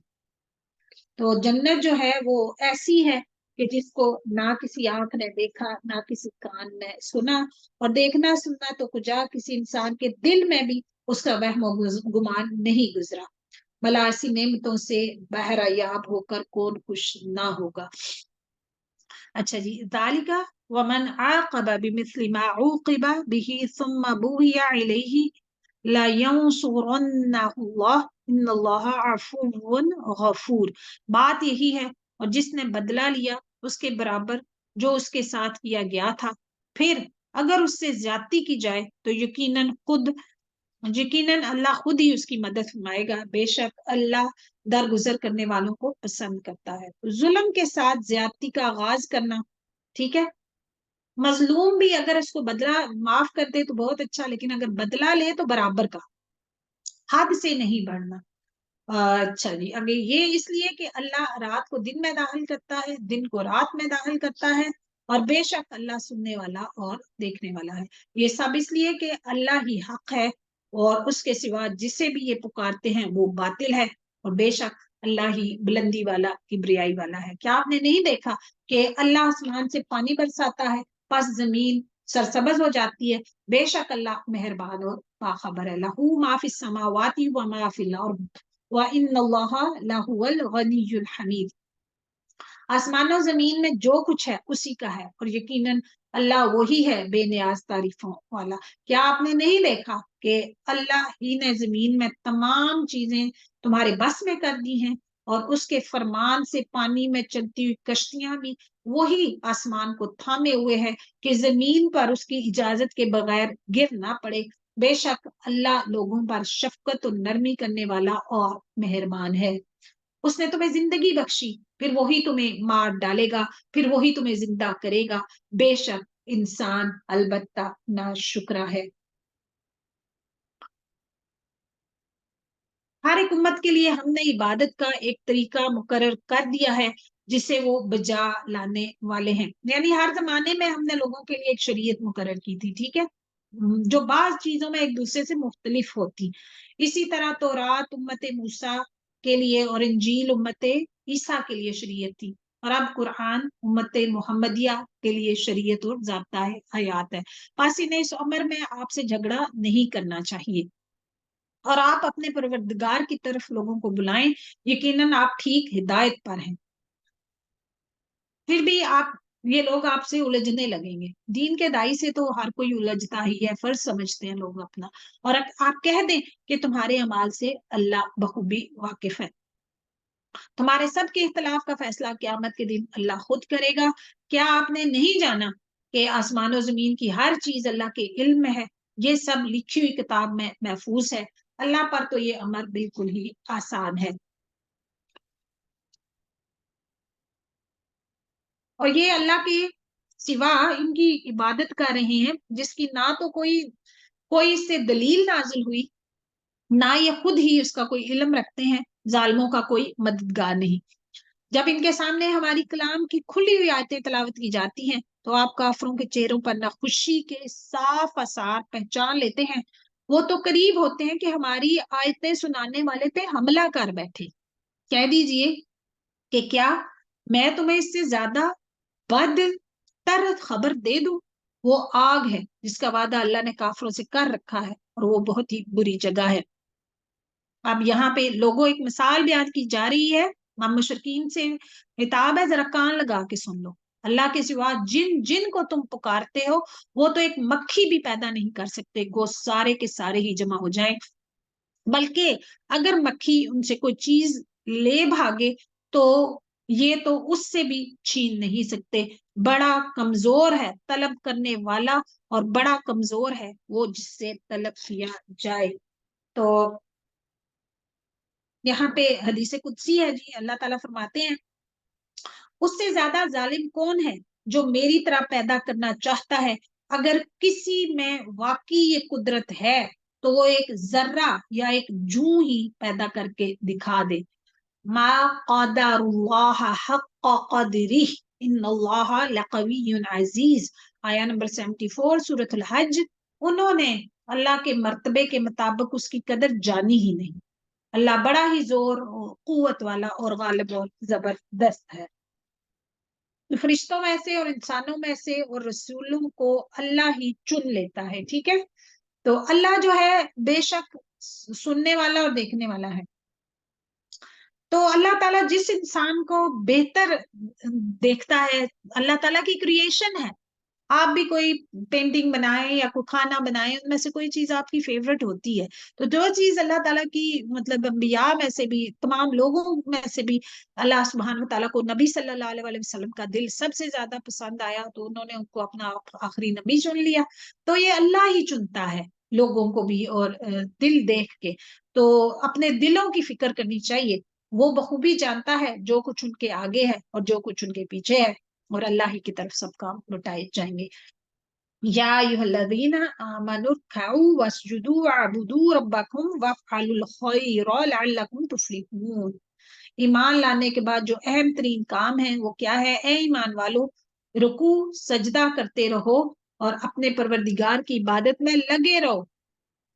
تو جنت جو ہے وہ ایسی ہے کہ جس کو نہ کسی آنکھ نے دیکھا، نہ کسی کان نے سنا، اور دیکھنا سننا تو کجا کسی انسان کے دل میں بھی اس کا وہم و گمان نہیں گزرا، بھلا ایسی نعمتوں سے بہرہ یاب ہو کر کون خوش نہ ہوگا۔ اچھا جی، ذالک ومن عاقب بمثل ما عوقب به ثم بغي عليه لا ينصرنه اللہ ان اللہ عفو غفور۔ بات یہی ہے، اور جس نے بدلہ لیا اس کے برابر جو اس کے ساتھ کیا گیا تھا، پھر اگر اس سے زیادتی کی جائے تو یقیناً خود یقیناً اللہ خود ہی اس کی مدد فرمائے گا، بے شک اللہ درگزر کرنے والوں کو پسند کرتا ہے۔ ظلم کے ساتھ زیادتی کا آغاز کرنا، ٹھیک ہے، مظلوم بھی اگر اس کو بدلہ معاف کر دے تو بہت اچھا، لیکن اگر بدلہ لے تو برابر کا، حد سے نہیں بڑھنا۔ اچھا جی، ابھی یہ اس لیے کہ اللہ رات کو دن میں داخل کرتا ہے، دن کو رات میں داخل کرتا ہے، اور بے شک اللہ سننے والا اور دیکھنے والا ہے۔ یہ سب اس لیے کہ اللہ ہی حق ہے، اور اس کے سوا جسے بھی یہ پکارتے ہیں وہ باطل ہے، اور بے شک اللہ ہی بلندی والا، کبریائی والا ہے۔ کیا آپ نے نہیں دیکھا کہ اللہ آسمان سے پانی برساتا ہے، پس زمین سرسبز ہو جاتی ہے؟ بے شک اللہ مہربان اور باخبر ہے۔ لہو ما فی السماوات و ما فی الارض وَإِنَّ اللَّهَ لَهُوَ الْغَنِيُّ الْحَمِيدُ۔ آسمان و زمین میں جو کچھ ہے اسی کا ہے، اور یقیناً اللہ وہی ہے بے نیاز تعریفوں والا۔ کیا آپ نے نہیں دیکھا کہ اللہ ہی نے زمین میں تمام چیزیں تمہارے بس میں کر دی ہیں، اور اس کے فرمان سے پانی میں چلتی ہوئی کشتیاں بھی وہی آسمان کو تھامے ہوئے ہے کہ زمین پر اس کی اجازت کے بغیر گر نہ پڑے۔ بے شک اللہ لوگوں پر شفقت و نرمی کرنے والا اور مہربان ہے۔ اس نے تمہیں زندگی بخشی، پھر وہی تمہیں مار ڈالے گا، پھر وہی تمہیں زندہ کرے گا، بے شک انسان البتہ ناشکرا ہے۔ ہر ایک امت کے لیے ہم نے عبادت کا ایک طریقہ مقرر کر دیا ہے جسے وہ بجا لانے والے ہیں، یعنی ہر زمانے میں ہم نے لوگوں کے لیے ایک شریعت مقرر کی تھی، ٹھیک ہے، جو بعض چیزوں میں ایک دوسرے سے مختلف ہوتی۔ اسی طرح تورات امت موسیٰ کے لیے اور انجیل امت عیسیٰ کے لیے شریعت تھی، اور اب قرآن امت محمدیہ کے لیے شریعت اور ضابطہ حیات ہے۔ پس انہیں اس عمر میں آپ سے جھگڑا نہیں کرنا چاہیے، اور آپ اپنے پروردگار کی طرف لوگوں کو بلائیں، یقیناً آپ ٹھیک ہدایت پر ہیں۔ پھر بھی یہ لوگ آپ سے الجھنے لگیں گے، دین کے دائی سے تو ہر کوئی الجھتا ہی ہے، فرض سمجھتے ہیں لوگ اپنا، اور آپ کہہ دیں کہ تمہارے اعمال سے اللہ بخوبی واقف ہے۔ تمہارے سب کے اختلاف کا فیصلہ قیامت کے دن اللہ خود کرے گا۔ کیا آپ نے نہیں جانا کہ آسمان و زمین کی ہر چیز اللہ کے علم میں ہے؟ یہ سب لکھی ہوئی کتاب میں محفوظ ہے۔ اللہ پر تو یہ امر بالکل ہی آسان ہے۔ اور یہ اللہ کے سوا ان کی عبادت کر رہے ہیں جس کی نہ تو کوئی اس سے دلیل نازل ہوئی، نہ یہ خود ہی اس کا کوئی علم رکھتے ہیں، ظالموں کا کوئی مددگار نہیں۔ جب ان کے سامنے ہماری کلام کی کھلی ہوئی آیتیں تلاوت کی جاتی ہیں تو آپ کافروں کے چہروں پر ناخوشی کے صاف آثار پہچان لیتے ہیں۔ وہ تو قریب ہوتے ہیں کہ ہماری آیتیں سنانے والے پہ حملہ کر بیٹھے۔ کہہ دیجئے کہ کیا میں تمہیں اس سے زیادہ بد تر خبر دے دوں؟ وہ آگ ہے جس کا وعدہ اللہ نے کافروں سے کر رکھا ہے، اور وہ بہت ہی بری جگہ ہے۔ اب یہاں پہ لوگوں ایک مثال بیان کی جا رہی ہے، ہم مشرکین سے خطاب ہے، ذرا کان لگا کے سن لو۔ اللہ کے سوا جن کو تم پکارتے ہو وہ تو ایک مکھی بھی پیدا نہیں کر سکتے، گو سارے کے سارے ہی جمع ہو جائیں، بلکہ اگر مکھی ان سے کوئی چیز لے بھاگے تو یہ تو اس سے بھی چھین نہیں سکتے۔ بڑا کمزور ہے طلب کرنے والا، اور بڑا کمزور ہے وہ جس سے طلب کیا جائے۔ تو یہاں پہ حدیث قدسی ہے جی، اللہ تعالیٰ فرماتے ہیں اس سے زیادہ ظالم کون ہے جو میری طرح پیدا کرنا چاہتا ہے، اگر کسی میں واقعی یہ قدرت ہے تو وہ ایک ذرہ یا ایک جوں ہی پیدا کر کے دکھا دے۔ ما قدر اللہ حق قدرہ ان اللہ لقوی عزیز، آیا نمبر 74 سورۃ الحج۔ انہوں نے اللہ کے مرتبے کے مطابق اس کی قدر جانی ہی نہیں۔ اللہ بڑا ہی زور قوت والا اور غالب اور زبردست ہے۔ فرشتوں میں سے اور انسانوں میں سے اور رسولوں کو اللہ ہی چن لیتا ہے، ٹھیک ہے۔ تو اللہ جو ہے بے شک سننے والا اور دیکھنے والا ہے۔ تو اللہ تعالیٰ جس انسان کو بہتر دیکھتا ہے، اللہ تعالیٰ کی کریشن ہے، آپ بھی کوئی پینٹنگ بنائیں یا کوئی کھانا بنائیں، ان میں سے کوئی چیز آپ کی فیورٹ ہوتی ہے، تو جو چیز اللہ تعالیٰ کی مطلب انبیاء میں سے بھی، تمام لوگوں میں سے بھی اللہ سبحانہ وتعالیٰ کو نبی صلی اللہ علیہ وسلم کا دل سب سے زیادہ پسند آیا، تو انہوں نے ان کو اپنا آخری نبی چن لیا۔ تو یہ اللہ ہی چنتا ہے، لوگوں کو بھی اور دل دیکھ کے، تو اپنے دلوں کی فکر کرنی چاہیے. وہ بخوبی جانتا ہے جو کچھ ان کے آگے ہے اور جو کچھ ان کے پیچھے ہے، اور اللہ ہی کی طرف سب کام لوٹائے جائیں گے. یا ایھا الذین آمنوا ارکعوا واسجدوا واعبدوا ربکم وافعلوا الخیر لعلکم تفلحون. ایمان لانے کے بعد جو اہم ترین کام ہے وہ کیا ہے؟ اے ایمان والو، رکوع سجدہ کرتے رہو اور اپنے پروردگار کی عبادت میں لگے رہو،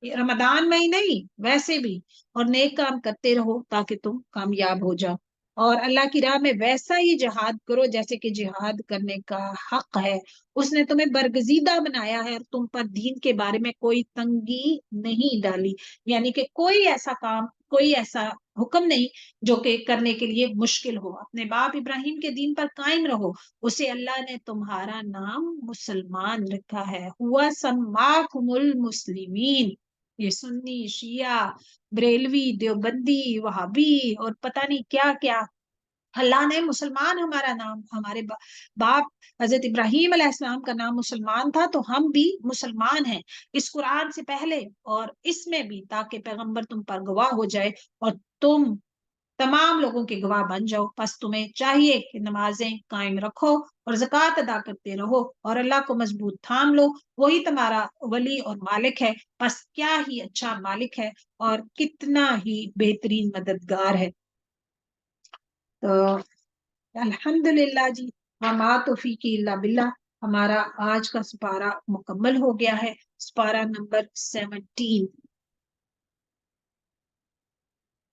رمضان میں ہی نہیں ویسے بھی، اور نیک کام کرتے رہو تاکہ تم کامیاب ہو جاؤ. اور اللہ کی راہ میں ویسا ہی جہاد کرو جیسے کہ جہاد کرنے کا حق ہے. اس نے تمہیں برگزیدہ بنایا ہے اور تم پر دین کے بارے میں کوئی تنگی نہیں ڈالی، یعنی کہ کوئی ایسا کام، کوئی ایسا حکم نہیں جو کہ کرنے کے لیے مشکل ہو. اپنے باپ ابراہیم کے دین پر قائم رہو، اسے اللہ نے تمہارا نام مسلمان رکھا ہے. ہوا سماکم المسلمین. یہ سنی، شیعہ، بریلوی، دیوبندی، وہابی اور پتہ نہیں کیا کیا، اللہ نے مسلمان ہمارا نام، ہمارے باپ حضرت ابراہیم علیہ السلام کا نام مسلمان تھا، تو ہم بھی مسلمان ہیں اس قرآن سے پہلے اور اس میں بھی، تاکہ پیغمبر تم پر گواہ ہو جائے اور تم تمام لوگوں کے گواہ بن جاؤ. پس تمہیں چاہیے کہ نمازیں قائم رکھو اور زکوٰۃ ادا کرتے رہو اور اللہ کو مضبوط تھام لو، وہی تمہارا ولی اور مالک ہے. پس کیا ہی اچھا مالک ہے اور کتنا ہی بہترین مددگار ہے. تو الحمدللہ جی، وما توفیقی الا باللہ. ہمارا آج کا سپارہ مکمل ہو گیا ہے، سپارہ نمبر 17.